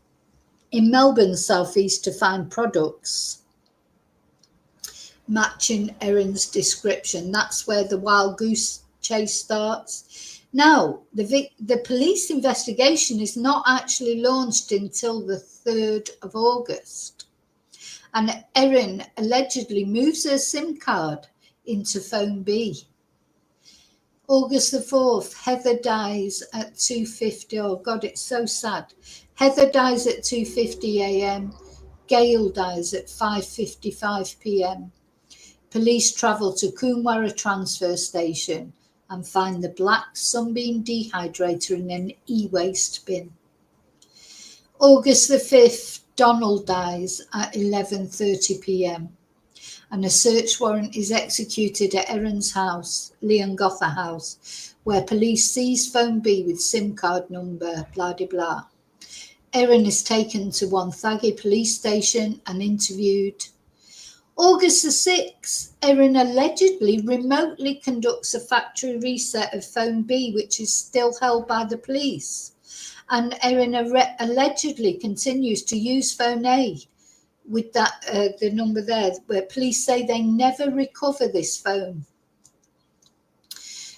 in Melbourne's southeast to find products matching Erin's description. That's where the wild goose chase starts. Now, the police investigation is not actually launched until the 3rd of August. And Erin allegedly moves her SIM card into phone B. August the 4th, Heather dies at 2:50. Oh, God, it's so sad. Heather dies at 2:50 a.m. Gail dies at 5:55 p.m. Police travel to Coomberra transfer station and find the black Sunbeam dehydrator in an e-waste bin. August the 5th, Donald dies at 11:30 p.m. and a search warrant is executed at Erin's house, Leongotha House, where police seize phone B with SIM card number, blah, blah, blah. Erin is taken to Wonthaggi police station and interviewed. August the 6th, Erin allegedly remotely conducts a factory reset of phone B, which is still held by the police. And Erin allegedly continues to use phone A with that the number there, where police say they never recover this phone.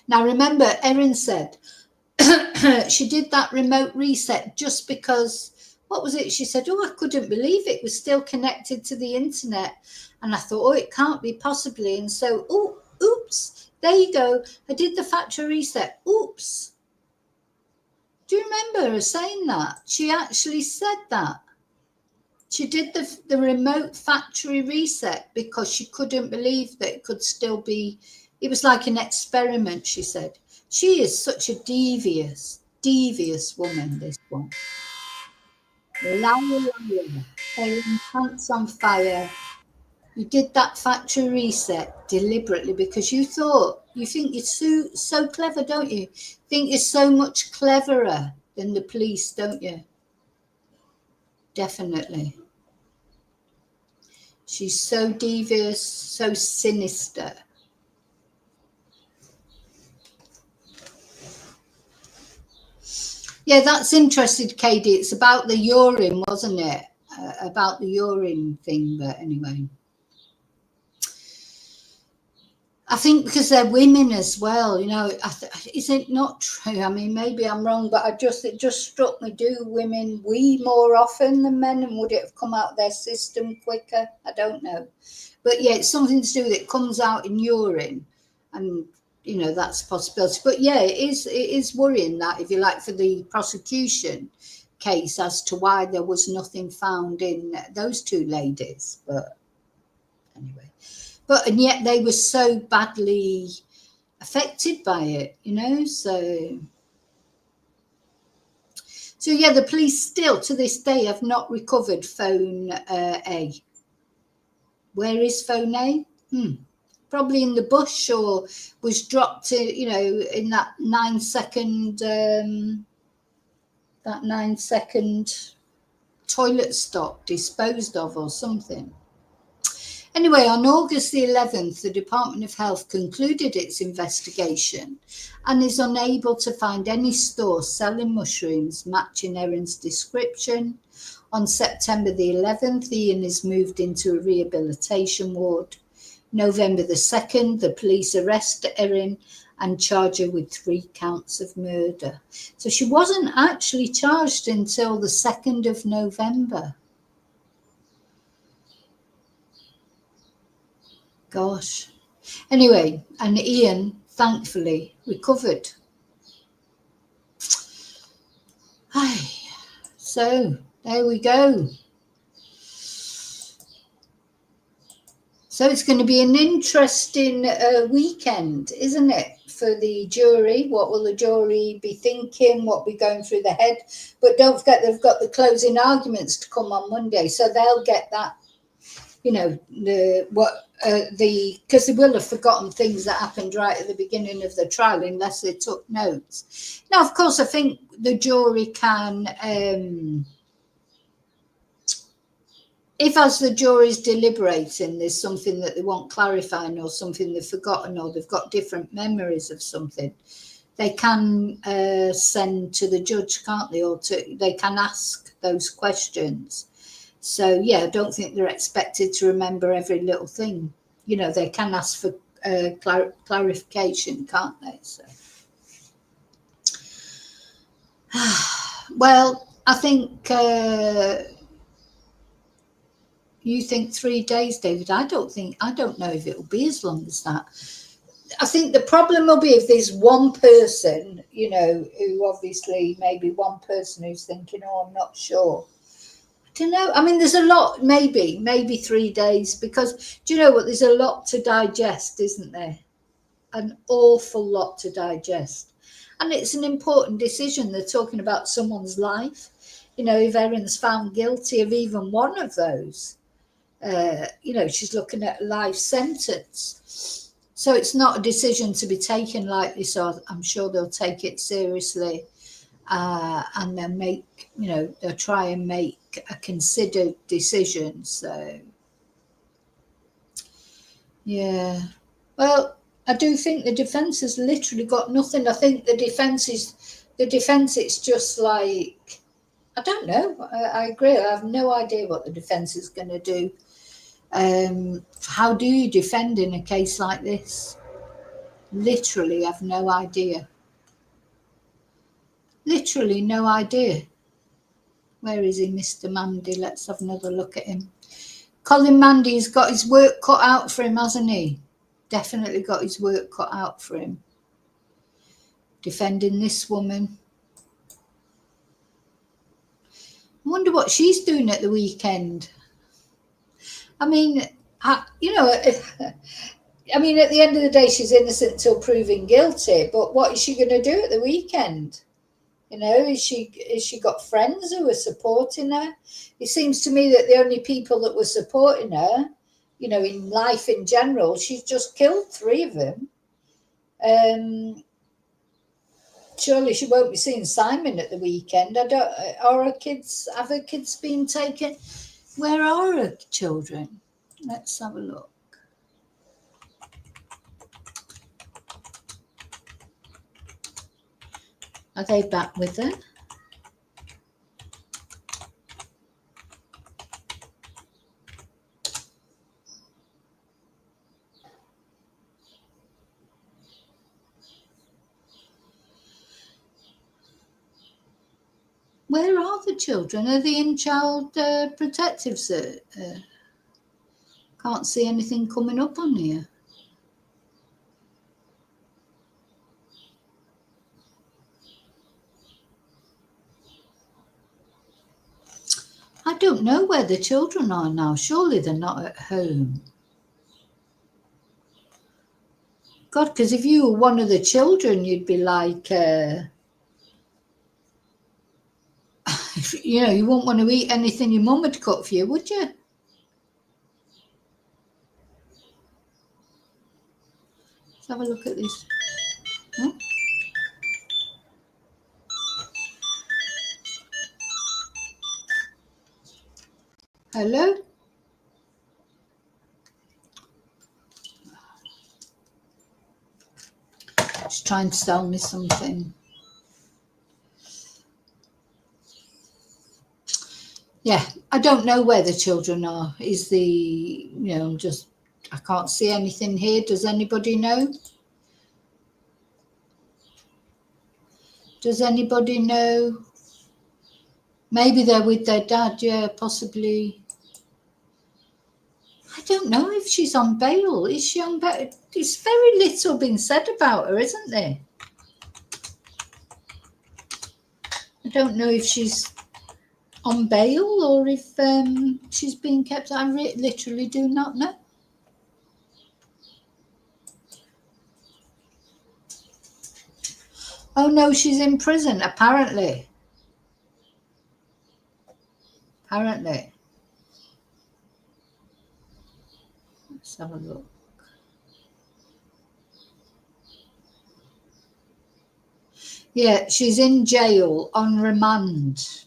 Now, remember, Erin said she did that remote reset just because, what was it? She said, oh, I couldn't believe it was still connected to the internet. And I thought, oh, it can't be possibly. And so, oh, oops, there you go. I did the factory reset. Oops. Do you remember her saying that? She actually said that. She did the remote factory reset because she couldn't believe that it could still be, it was like an experiment, she said. She is such a devious woman, this one. Liar, Erin pants on fire. You did that factory reset deliberately because you think you're so clever, don't you? Think you're so much cleverer than the police, don't you? Definitely. She's so devious, so sinister. Yeah, that's interesting, Katie. It's about the urine, wasn't it? About the urine thing, but anyway. I think because they're women as well, you know, is it not true? I mean, maybe I'm wrong, but it just struck me, do women wee more often than men, and would it have come out their system quicker? I don't know. But yeah, it's something to do with it comes out in urine, and, you know, that's a possibility. But yeah, it is worrying that, if you like, for the prosecution case as to why there was nothing found in those two ladies. But anyway. And yet they were so badly affected by it, you know, so yeah, the police still to this day have not recovered phone A. Where is phone A? Probably in the bush, or was dropped, you know, in that 9 second toilet stop, disposed of or something. Anyway, on August the 11th, the Department of Health concluded its investigation and is unable to find any store selling mushrooms matching Erin's description. On September the 11th, Ian is moved into a rehabilitation ward. November the 2nd, the police arrest Erin and charge her with 3 counts of murder. So she wasn't actually charged until the 2nd of November. Gosh. Anyway, and Ian thankfully recovered. So there we go. So it's going to be an interesting weekend, isn't it, for the jury? What will the jury be thinking? What will be going through their head? But don't forget, they've got the closing arguments to come on Monday, so they'll get that you know, because they will have forgotten things that happened right at the beginning of the trial unless they took notes. Now, of course, I think the jury can, if as the jury's deliberating, there's something that they want clarifying or something they've forgotten or they've got different memories of something, they can send to the judge, can't they? Or they can ask those questions. So, yeah, I don't think they're expected to remember every little thing. You know, they can ask for clarification, can't they? So, well, I think you think 3 days, David. I don't know if it'll be as long as that. I think the problem will be if there's one person, you know, who obviously maybe one person who's thinking, oh, I'm not sure. I don't know. I mean, there's a lot, maybe 3 days, because do you know what? There's a lot to digest, isn't there? An awful lot to digest. And it's an important decision. They're talking about someone's life. You know, if Erin's found guilty of even one of those, you know, she's looking at a life sentence. So it's not a decision to be taken lightly. So I'm sure they'll take it seriously, and they'll make, you know, they'll try and make a considered decision. So, yeah. Well, I do think the defence has literally got nothing. I think the defence. It's just like, I don't know. I agree. I have no idea what the defence is going to do. How do you defend in a case like this? Literally have no idea. Literally no idea. Where is he, Mr. Mandy? Let's have another look at him. Colin Mandy's got his work cut out for him, hasn't he? Definitely got his work cut out for him. Defending this woman. I wonder what she's doing at the weekend. I mean, you know, I mean, at the end of the day, she's innocent until proven guilty. But what is she going to do at the weekend? You know, is she got friends who are supporting her? It seems to me that the only people that were supporting her, you know, in life in general, she's just killed 3 of them. Surely she won't be seeing Simon at the weekend. Have her kids been taken? Where are her children? Let's have a look. Are they back with her? Where are the children? Are they in child protective? Can't see anything coming up on here. I don't know where the children are now. Surely they're not at home. God, because if you were one of the children, you'd be like, you know, you wouldn't want to eat anything your mum had cut for you, would you? Let's have a look at this. Huh? Hello? She's trying to sell me something. Yeah, I don't know where the children are. Is the, you know, just, I can't see anything here. Does anybody know? Does anybody know? Maybe they're with their dad, yeah, possibly. I don't know if she's on bail. Is she on bail? There's very little been said about her, isn't there? I don't know if she's on bail or if she's being kept. I literally do not know. Oh no, she's in prison, apparently. Apparently. Let's have a look. Yeah, she's in jail on remand.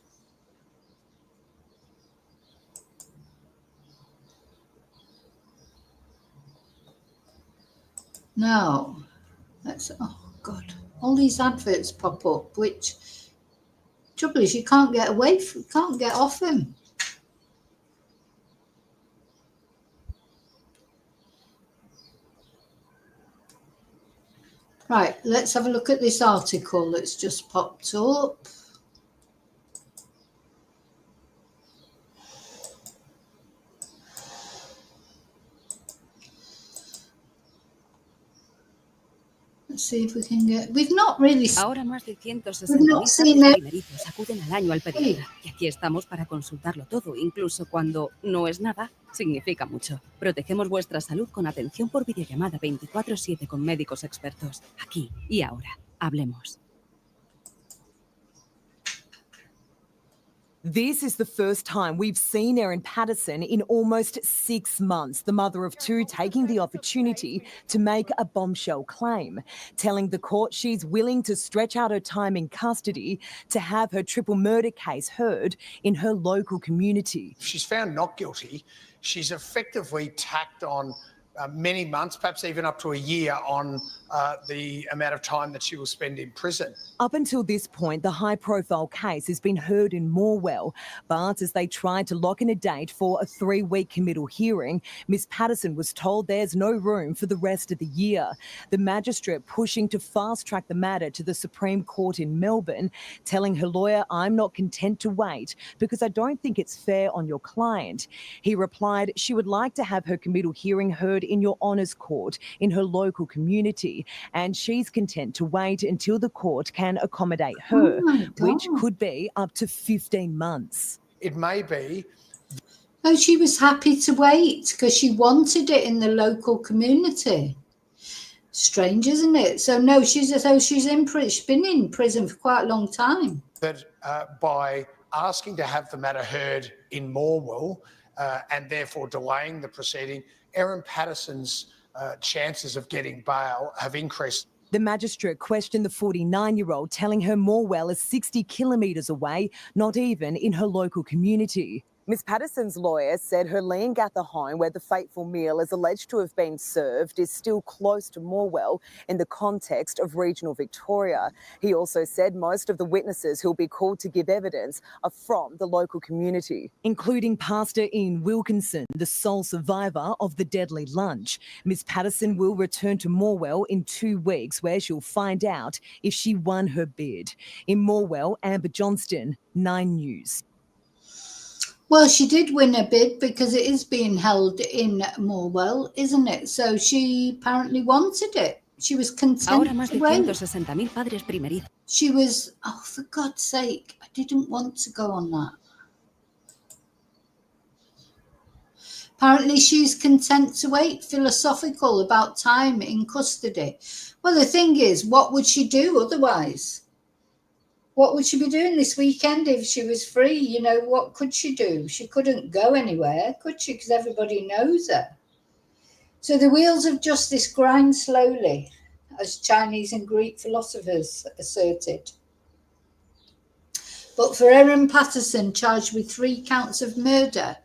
Now, oh God, all these adverts pop up, which trouble is you can't get can't get off them. Right, let's have a look at this article that's just popped up. Let's see if we can get. We've not really. Ahora más de 160.000 padres primerizos acuden al año al pediatra. Y aquí estamos para consultarlo todo, incluso cuando no es nada, significa mucho. Protegemos vuestra salud con atención por videollamada 24/7 con médicos expertos. Aquí y ahora. Hablemos. This is the first time we've seen Erin Patterson in almost 6 months, the mother of two taking the opportunity to make a bombshell claim, telling the court she's willing to stretch out her time in custody to have her triple murder case heard in her local community. If she's found not guilty, she's effectively tacked on many months, perhaps even up to a year on the amount of time that she will spend in prison. Up until this point, the high-profile case has been heard in Morwell, but as they tried to lock in a date for a 3-week committal hearing, Ms Patterson was told there's no room for the rest of the year. The magistrate pushing to fast-track the matter to the Supreme Court in Melbourne, telling her lawyer, "I'm not content to wait because I don't think it's fair on your client." He replied she would like to have her committal hearing heard in your honours court in her local community, and she's content to wait until the court can accommodate her, which could be up to 15 months. It may be. Oh, she was happy to wait because she wanted it in the local community. Strange, isn't it? So no, she's been in prison for quite a long time. That by asking to have the matter heard in Morwell and therefore delaying the proceeding, Erin Patterson's chances of getting bail have increased. The magistrate questioned the 49-year-old, telling her Morwell is 60 kilometres away, not even in her local community. Ms Patterson's lawyer said her Leongatha home, where the fateful meal is alleged to have been served, is still close to Morwell in the context of regional Victoria. He also said most of the witnesses who'll be called to give evidence are from the local community, including Pastor Ian Wilkinson, the sole survivor of the deadly lunch. Ms Patterson will return to Morwell in 2 weeks, where she'll find out if she won her bid. In Morwell, Amber Johnston, 9 News. Well, she did win a bid because it is being held in Morwell, isn't it? So she apparently wanted it. She was content. Ahora más de 160.000 padres primerizos. She was, oh, for God's sake, I didn't want to go on that. Apparently she's content to wait, philosophical about time in custody. Well, the thing is, what would she do otherwise? What would she be doing this weekend if she was free? You know, what could she do? She couldn't go anywhere, could she? Because everybody knows her. So the wheels of justice grind slowly, as Chinese and Greek philosophers asserted. But for Erin Patterson, charged with 3 counts of murder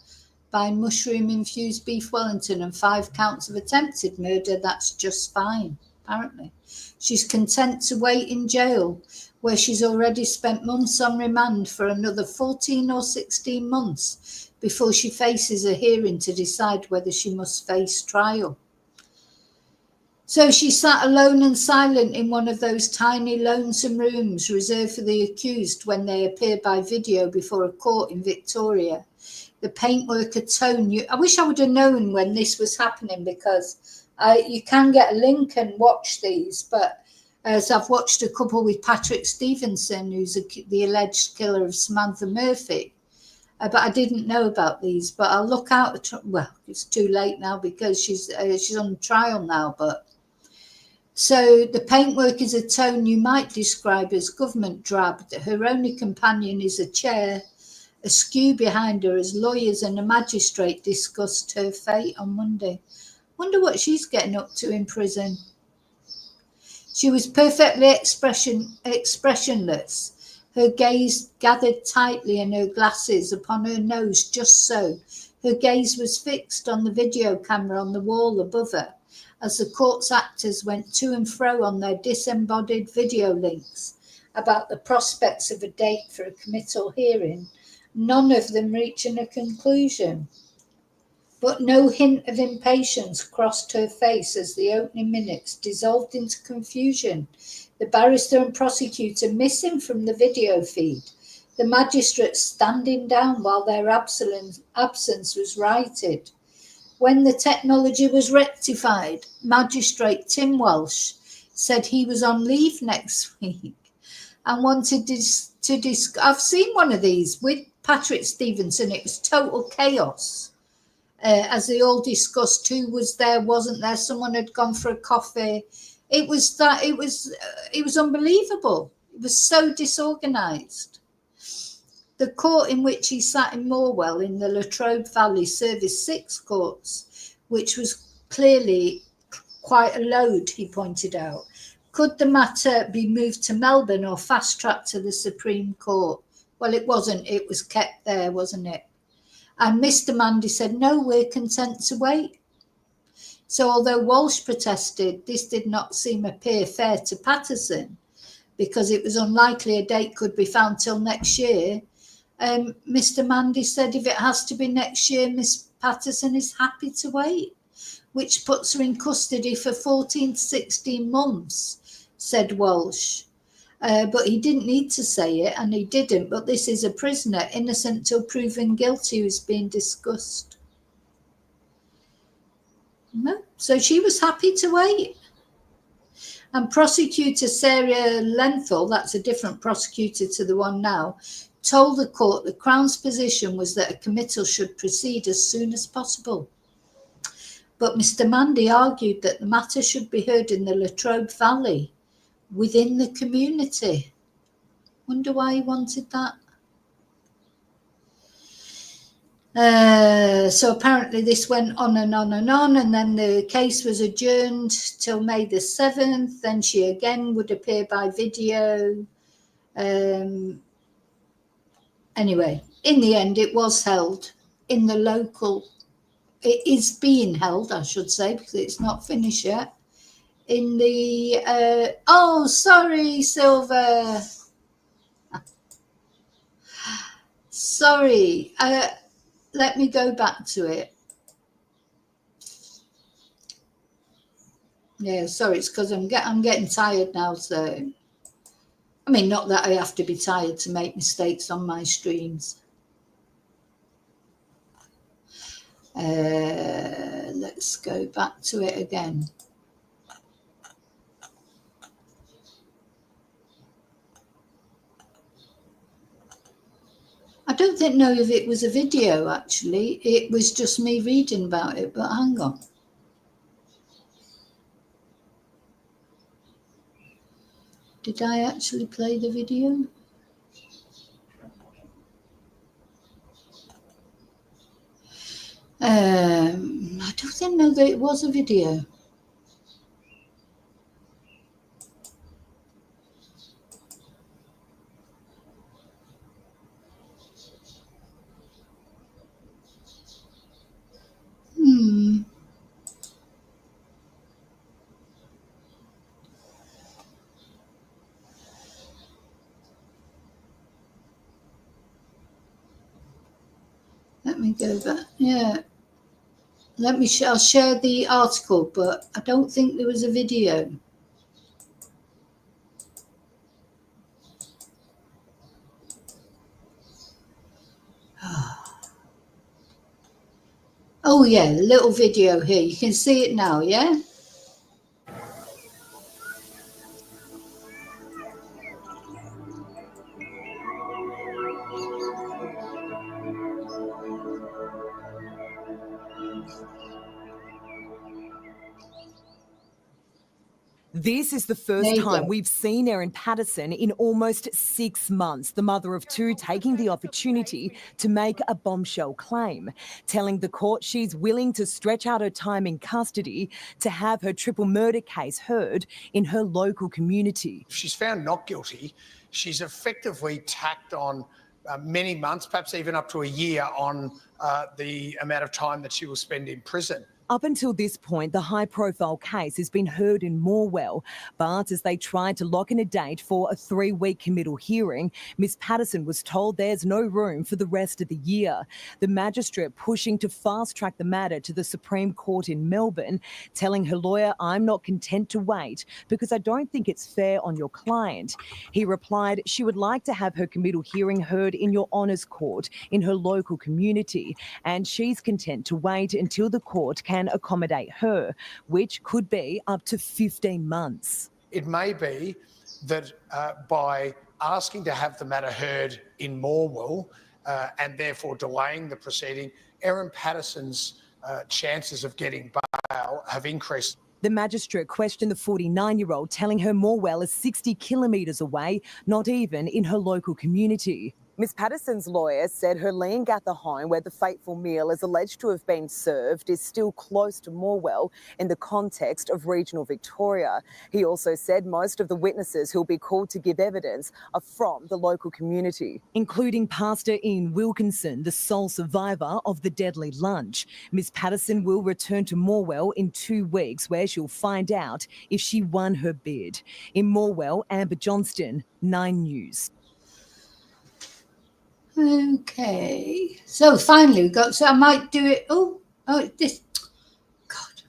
by mushroom-infused beef Wellington and 5 counts of attempted murder, that's just fine, apparently. She's content to wait in jail, where she's already spent months on remand for another 14 or 16 months before she faces a hearing to decide whether she must face trial. So she sat alone and silent in one of those tiny lonesome rooms reserved for the accused when they appear by video before a court in Victoria. The paintworker tone, I wish I would have known when this was happening, because you can get a link and watch these, but as I've watched a couple with Patrick Stevenson, who's the alleged killer of Samantha Murphy, but I didn't know about these. But I'll look out. Well, it's too late now because she's on trial now. But so the paintwork is a tone you might describe as government drab. Her only companion is a chair, askew behind her as lawyers and a magistrate discussed her fate on Monday. Wonder what she's getting up to in prison. She was perfectly expressionless, her gaze gathered tightly and her glasses upon her nose just so. Her gaze was fixed on the video camera on the wall above her as the court's actors went to and fro on their disembodied video links about the prospects of a date for a committal hearing, none of them reaching a conclusion. But no hint of impatience crossed her face as the opening minutes dissolved into confusion. The barrister and prosecutor missing from the video feed. The magistrate standing down while their absence was righted. When the technology was rectified, Magistrate Tim Welsh said he was on leave next week and wanted to discuss. I've seen one of these with Patrick Stevenson. It was total chaos. As they all discussed who was there, wasn't there, someone had gone for a coffee. It was unbelievable. It was so disorganized. The court in which he sat in Morwell in the Latrobe Valley serviced 6 courts, which was clearly quite a load, he pointed out. Could the matter be moved to Melbourne or fast-tracked to the Supreme Court? Well, it wasn't. It was kept there, wasn't it? And Mr. Mandy said, no, we're content to wait. So although Walsh protested, this did not appear fair to Patterson because it was unlikely a date could be found till next year. Mr. Mandy said if it has to be next year, Miss Patterson is happy to wait, which puts her in custody for 14 to 16 months, said Walsh. But he didn't need to say it, and he didn't. But this is a prisoner, innocent till proven guilty, who's being discussed. No. So she was happy to wait. And prosecutor Sarah Lenthal, that's a different prosecutor to the one now, told the court the Crown's position was that a committal should proceed as soon as possible. But Mr. Mandy argued that the matter should be heard in the Latrobe Valley, within the community. Wonder why he wanted that. So apparently this went on and on and on, and then the case was adjourned till May the 7th. Then she again would appear by video. Anyway, in the end, it was held in the local. It is being held, I should say, because it's not finished yet. In the oh, sorry, Silver. Sorry. Let me go back to it. Yeah, sorry, it's because I'm getting tired now. So, I mean, not that I have to be tired to make mistakes on my streams. Let's go back to it again. I don't know if it was a video, actually. It was just me reading about it, but hang on. Did I actually play the video? I don't know that it was a video. Let me go back. Yeah. I'll share the article, but I don't think there was a video. Oh yeah, little video here. You can see it now, yeah? This is the There first you time go. we've seen Erin Patterson in almost 6 months, the mother of two taking the opportunity to make a bombshell claim, telling the court she's willing to stretch out her time in custody to have her triple murder case heard in her local community. If she's found not guilty, she's effectively tacked on many months, perhaps even up to a year on the amount of time that she will spend in prison. Up until this point, the high-profile case has been heard in Morwell, but as they tried to lock in a date for a 3-week committal hearing, Ms Patterson was told there's no room for the rest of the year. The magistrate pushing to fast-track the matter to the Supreme Court in Melbourne, telling her lawyer, "I'm not content to wait because I don't think it's fair on your client." He replied she would like to have her committal hearing heard in your honours court in her local community, and she's content to wait until the court can accommodate her, which could be up to 15 months. It may be that by asking to have the matter heard in Morwell and therefore delaying the proceeding, Erin Patterson's chances of getting bail have increased. The magistrate questioned the 49-year-old, telling her Morwell is 60 kilometres away, not even in her local community. Ms Patterson's lawyer said her Leongatha home, where the fateful meal is alleged to have been served, is still close to Morwell in the context of regional Victoria. He also said most of the witnesses who'll be called to give evidence are from the local community, including Pastor Ian Wilkinson, the sole survivor of the deadly lunch. Ms Patterson will return to Morwell in 2 weeks, where she'll find out if she won her bid. In Morwell, Amber Johnston, 9 News. Okay, so finally we got, so I might do it. Oh, this, God.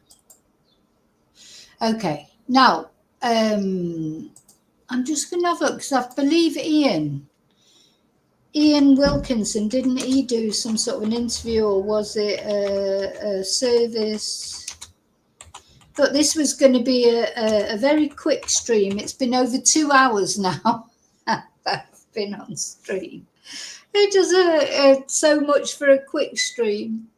Okay, now I'm just going to have a look because I believe Ian Wilkinson, didn't he do some sort of an interview, or was it a service? But this was going to be a very quick stream. It's been over 2 hours now. That's been on stream. It does so much for a quick stream.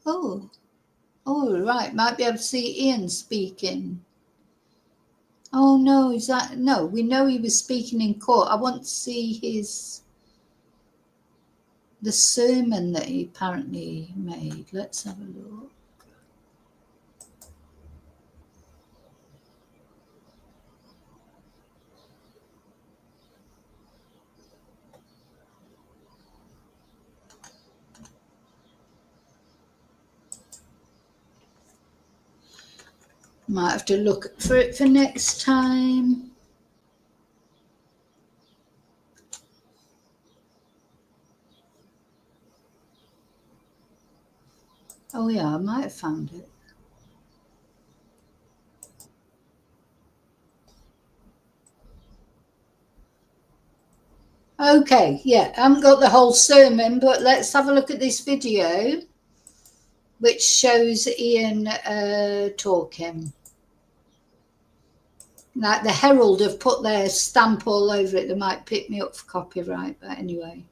Oh, right. Might be able to see Ian speaking. Oh no, is that no? We know he was speaking in court. I want to see the sermon that he apparently made. Let's have a look. Might have to look for it for next time. Oh yeah, I might have found it. Okay, yeah, I haven't got the whole sermon, but let's have a look at this video, which shows Ian talking. Like the Herald have put their stamp all over it. They might pick me up for copyright, but anyway.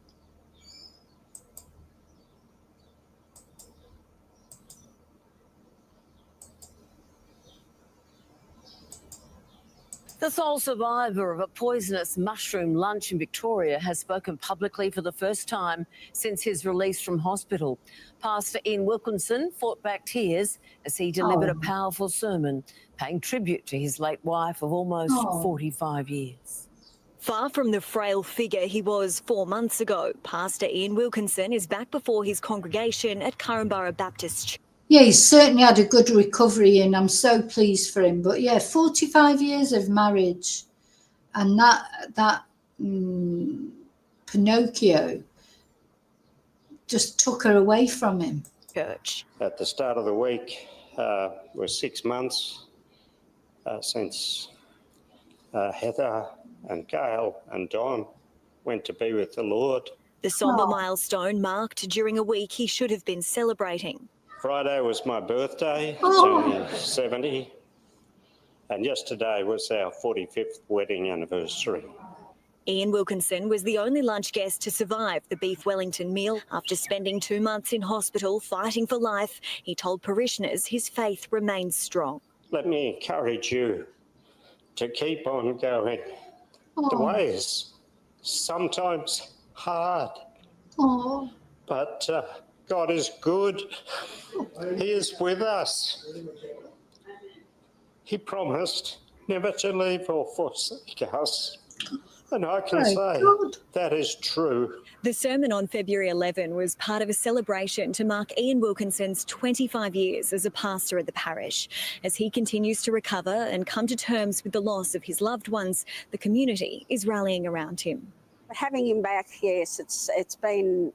The sole survivor of a poisonous mushroom lunch in Victoria has spoken publicly for the first time since his release from hospital. Pastor Ian Wilkinson fought back tears as he delivered a powerful sermon, paying tribute to his late wife of almost 45 years. Far from the frail figure he was 4 months ago, Pastor Ian Wilkinson is back before his congregation at Currumborough Baptist Church. Yeah, he's certainly had a good recovery, and I'm so pleased for him. But yeah, 45 years of marriage, and that Pinocchio just took her away from him. Church. At the start of the week was 6 months since Heather and Gail and Don went to be with the Lord. The sombre milestone marked during a week he should have been celebrating. Friday was my birthday, it's only 70, and yesterday was our 45th wedding anniversary. Ian Wilkinson was the only lunch guest to survive the beef Wellington meal. After spending 2 months in hospital fighting for life, he told parishioners his faith remains strong. Let me encourage you to keep on going. The way is sometimes hard, but God is good. He is with us. He promised never to leave or forsake us. And I can say that is true. The sermon on February 11 was part of a celebration to mark Ian Wilkinson's 25 years as a pastor at the parish. As he continues to recover and come to terms with the loss of his loved ones, the community is rallying around him. Having him back, yes, it's been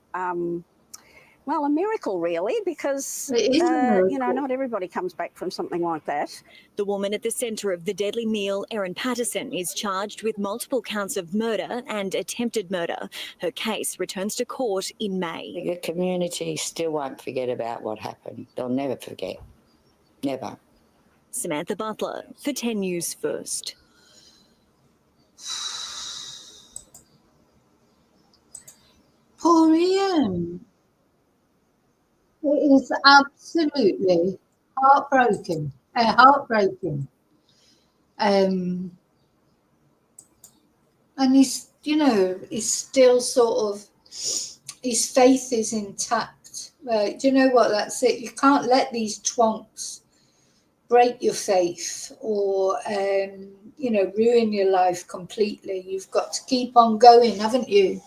well, a miracle really, because not everybody comes back from something like that. The woman at the centre of the deadly meal, Erin Patterson, is charged with multiple counts of murder and attempted murder. Her case returns to court in May. The community still won't forget about what happened. They'll never forget. Never. Samantha Butler for 10 News First. Poor Ian. It is absolutely heartbreaking. And he's, he's still sort of, his faith is intact. Right? Do you know what? That's it. You can't let these twonks break your faith or, ruin your life completely. You've got to keep on going, haven't you?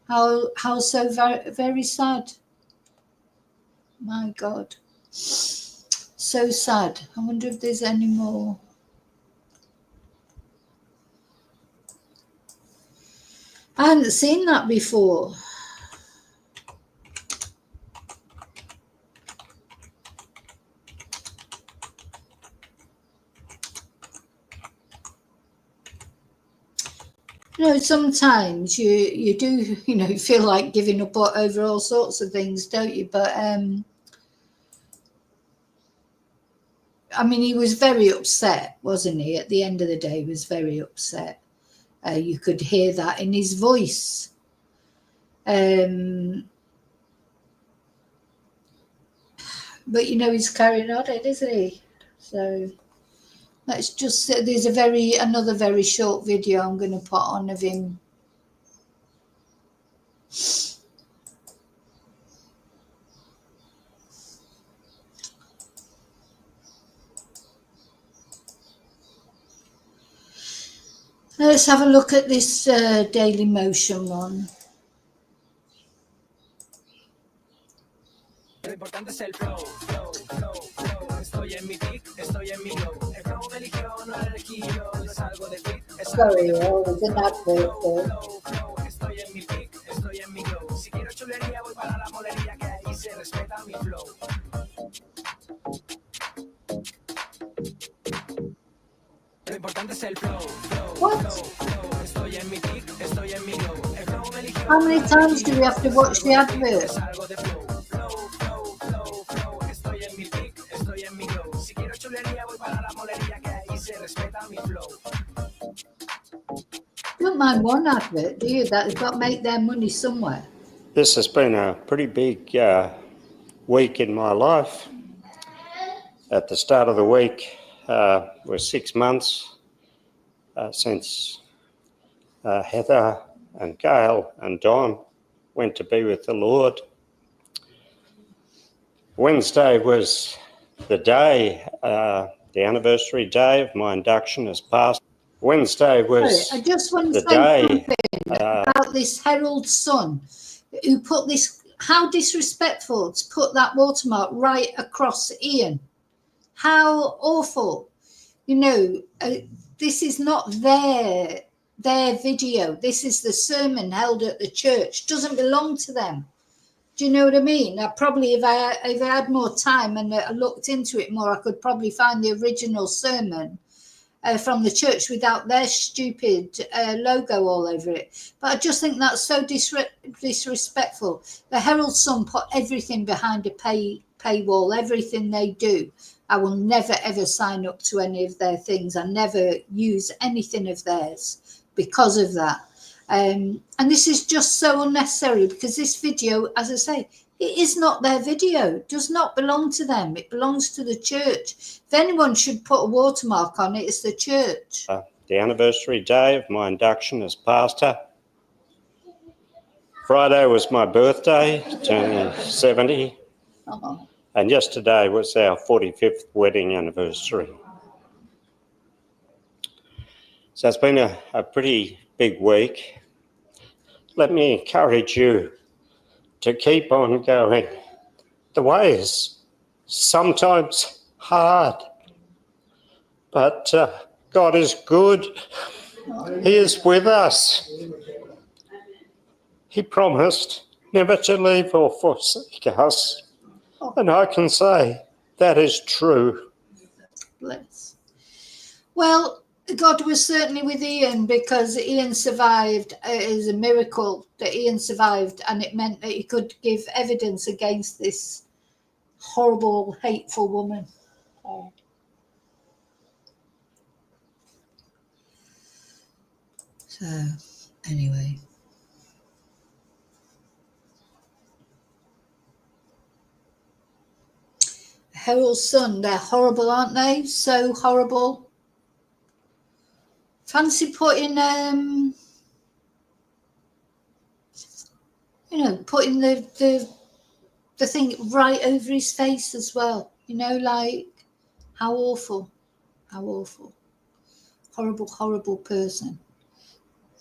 How so very, very sad. My God. So sad. I wonder if there's any more. I hadn't seen that before. Sometimes you do, feel like giving up over all sorts of things, don't you? But, he was very upset, wasn't he? At the end of the day, he was very upset. You could hear that in his voice. But, he's carrying on it, isn't he? So let's just say there's another very short video I'm going to put on of him. Let's have a look at this Daily Motion one. Lo importante es el flow. Estoy en mi pick, estoy en mi glow. El flow me eligió, no el elegillo. Yo salgo del beat. Sorry, there's an advert there. Estoy en mi pick, estoy en mi glow. Si quiero chulería, voy para la molería, que ahí se respeta mi flow. Lo importante es el flow. What? Estoy en mi pick, estoy en mi glow. El flow me eligió. How many times do we have to watch the advert? Don't mind one advert, do you? That's got to make their money somewhere. This has been a pretty big week in my life. At the start of the week, was 6 months since Heather and Gail and Don went to be with the Lord. Wednesday was the day, the anniversary day of my induction as pastor. Wednesday was I just want to the day about this Herald Sun who put this, how disrespectful to put that watermark right across Ian. How awful. This is not their video. This is the sermon held at the church. Doesn't belong to them. Do you know what I mean? I probably, if I had more time and I looked into it more, I could probably find the original sermon from the church without their stupid logo all over it. But I just think that's so disrespectful. The Herald Sun put everything behind a paywall, everything they do. I will never, ever sign up to any of their things. I never use anything of theirs because of that. And this is just so unnecessary because this video, as I say, it is not their video. It does not belong to them. It belongs to the church. If anyone should put a watermark on it, it's the church. The anniversary day of my induction as pastor. Friday was my birthday, turning 70. Oh. And yesterday was our 45th wedding anniversary. So it's been a pretty big week. Let me encourage you to keep on going. The way is sometimes hard, but God is good. He is with us. He promised never to leave or forsake us. And I can say that is true. Bless. Well, God was certainly with Ian because Ian survived. It is a miracle that Ian survived, and it meant that he could give evidence against this horrible, hateful woman. So, anyway. Harold's son, they're horrible, aren't they? So horrible. Fancy putting, putting the thing right over his face as well. Like, how awful. How awful. Horrible, horrible person.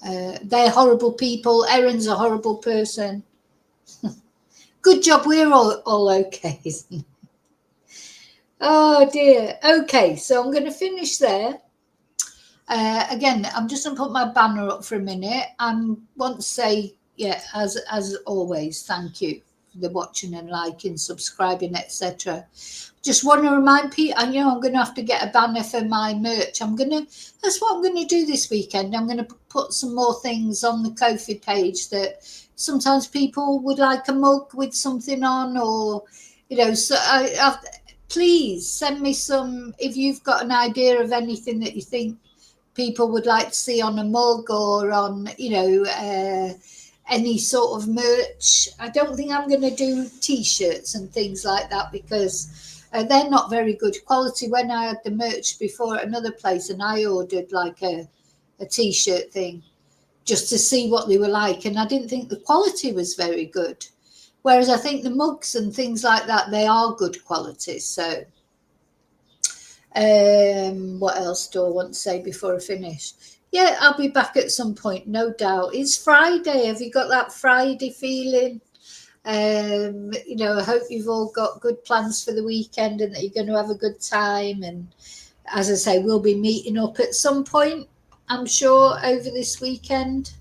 They're horrible people. Erin's a horrible person. Good job we're all okay, isn't it? Oh dear. Okay, so I'm going to finish there. Again, I'm just going to put my banner up for a minute. I want to say, as always, thank you for the watching and liking, subscribing, etc. Just want to remind people, I'm going to have to get a banner for my merch. That's what I'm going to do this weekend. I'm going to put some more things on the Ko-fi page that sometimes people would like a mug with something on, or, so please send me some, if you've got an idea of anything that you think people would like to see on a mug or on, any sort of merch. I don't think I'm going to do T-shirts and things like that because they're not very good quality. When I had the merch before at another place and I ordered like a T-shirt thing just to see what they were like, and I didn't think the quality was very good. Whereas I think the mugs and things like that, they are good quality. So what else do I want to say before I finish? Yeah, I'll be back at some point, no doubt. It's Friday. Have you got that Friday feeling? I hope you've all got good plans for the weekend and that you're going to have a good time. And as I say, we'll be meeting up at some point, I'm sure, over this weekend.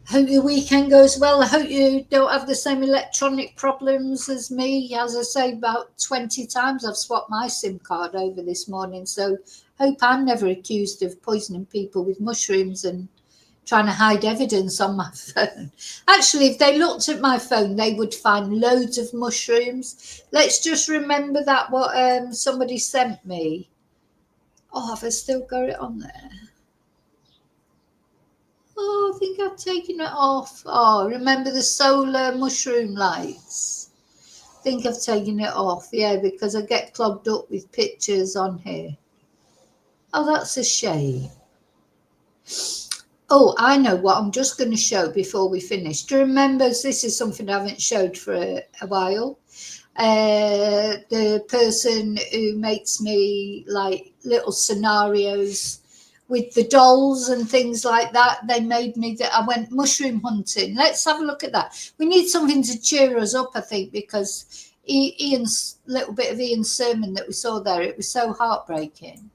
Hope your weekend goes well. I hope you don't have the same electronic problems as me. As I say, about 20 times I've swapped my SIM card over this morning. So hope I'm never accused of poisoning people with mushrooms and trying to hide evidence on my phone. Actually, if they looked at my phone, they would find loads of mushrooms. Let's just remember that what somebody sent me. Oh, have I still got it on there? Oh, I think I've taken it off. Oh, remember the solar mushroom lights? I think I've taken it off, yeah, because I get clogged up with pictures on here. Oh, that's a shame. Oh, I know what I'm just going to show before we finish. Do you remember, this is something I haven't showed for a while. The person who makes me like little scenarios with the dolls and things like that, they made me that I went mushroom hunting. Let's have a look at that. We need something to cheer us up, I think, because Ian's little bit of Ian's sermon that we saw there, it was so heartbreaking.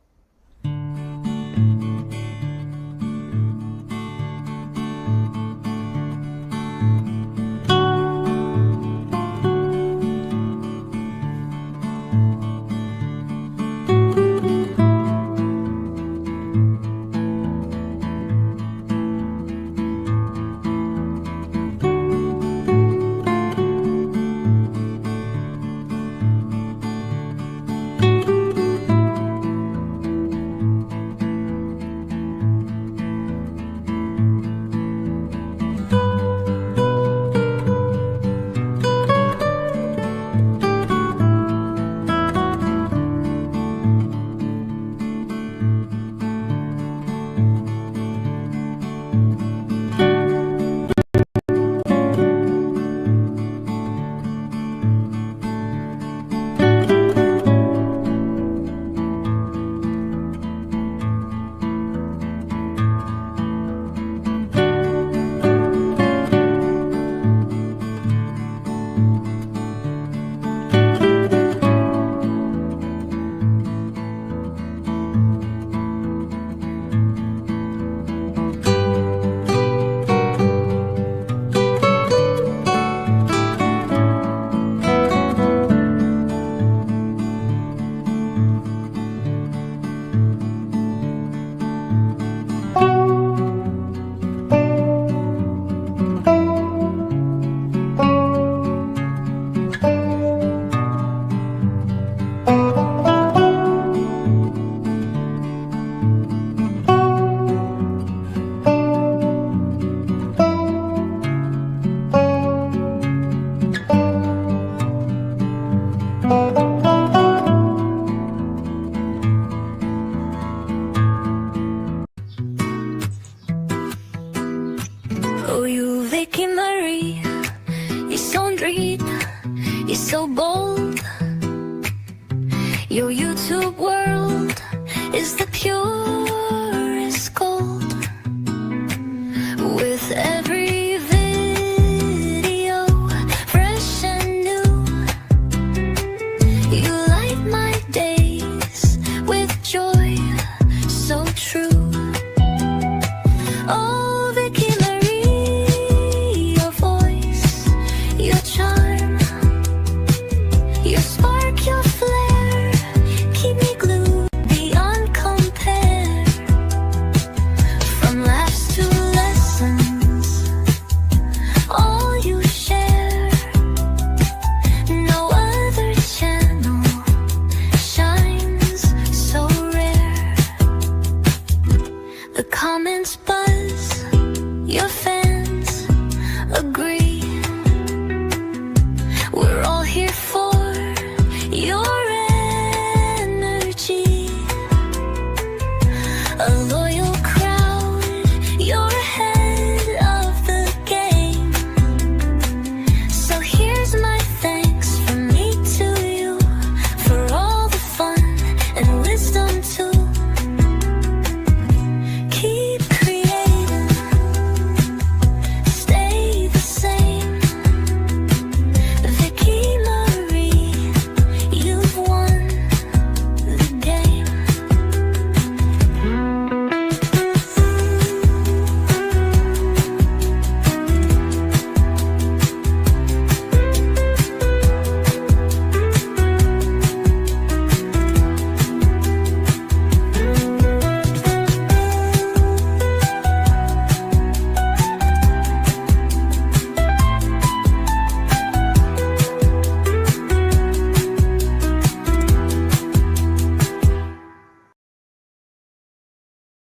You're so bold. Your YouTube world is the purest gold. With every video, fresh and new, you light my days with joy so true. Oh, Vicky Marie, your voice, your charm, your spark, your flair, keep me glued beyond compare. From laughs to lessons, all you share. No other channel shines so rare. The comments buzz, your fans agree. We're all here for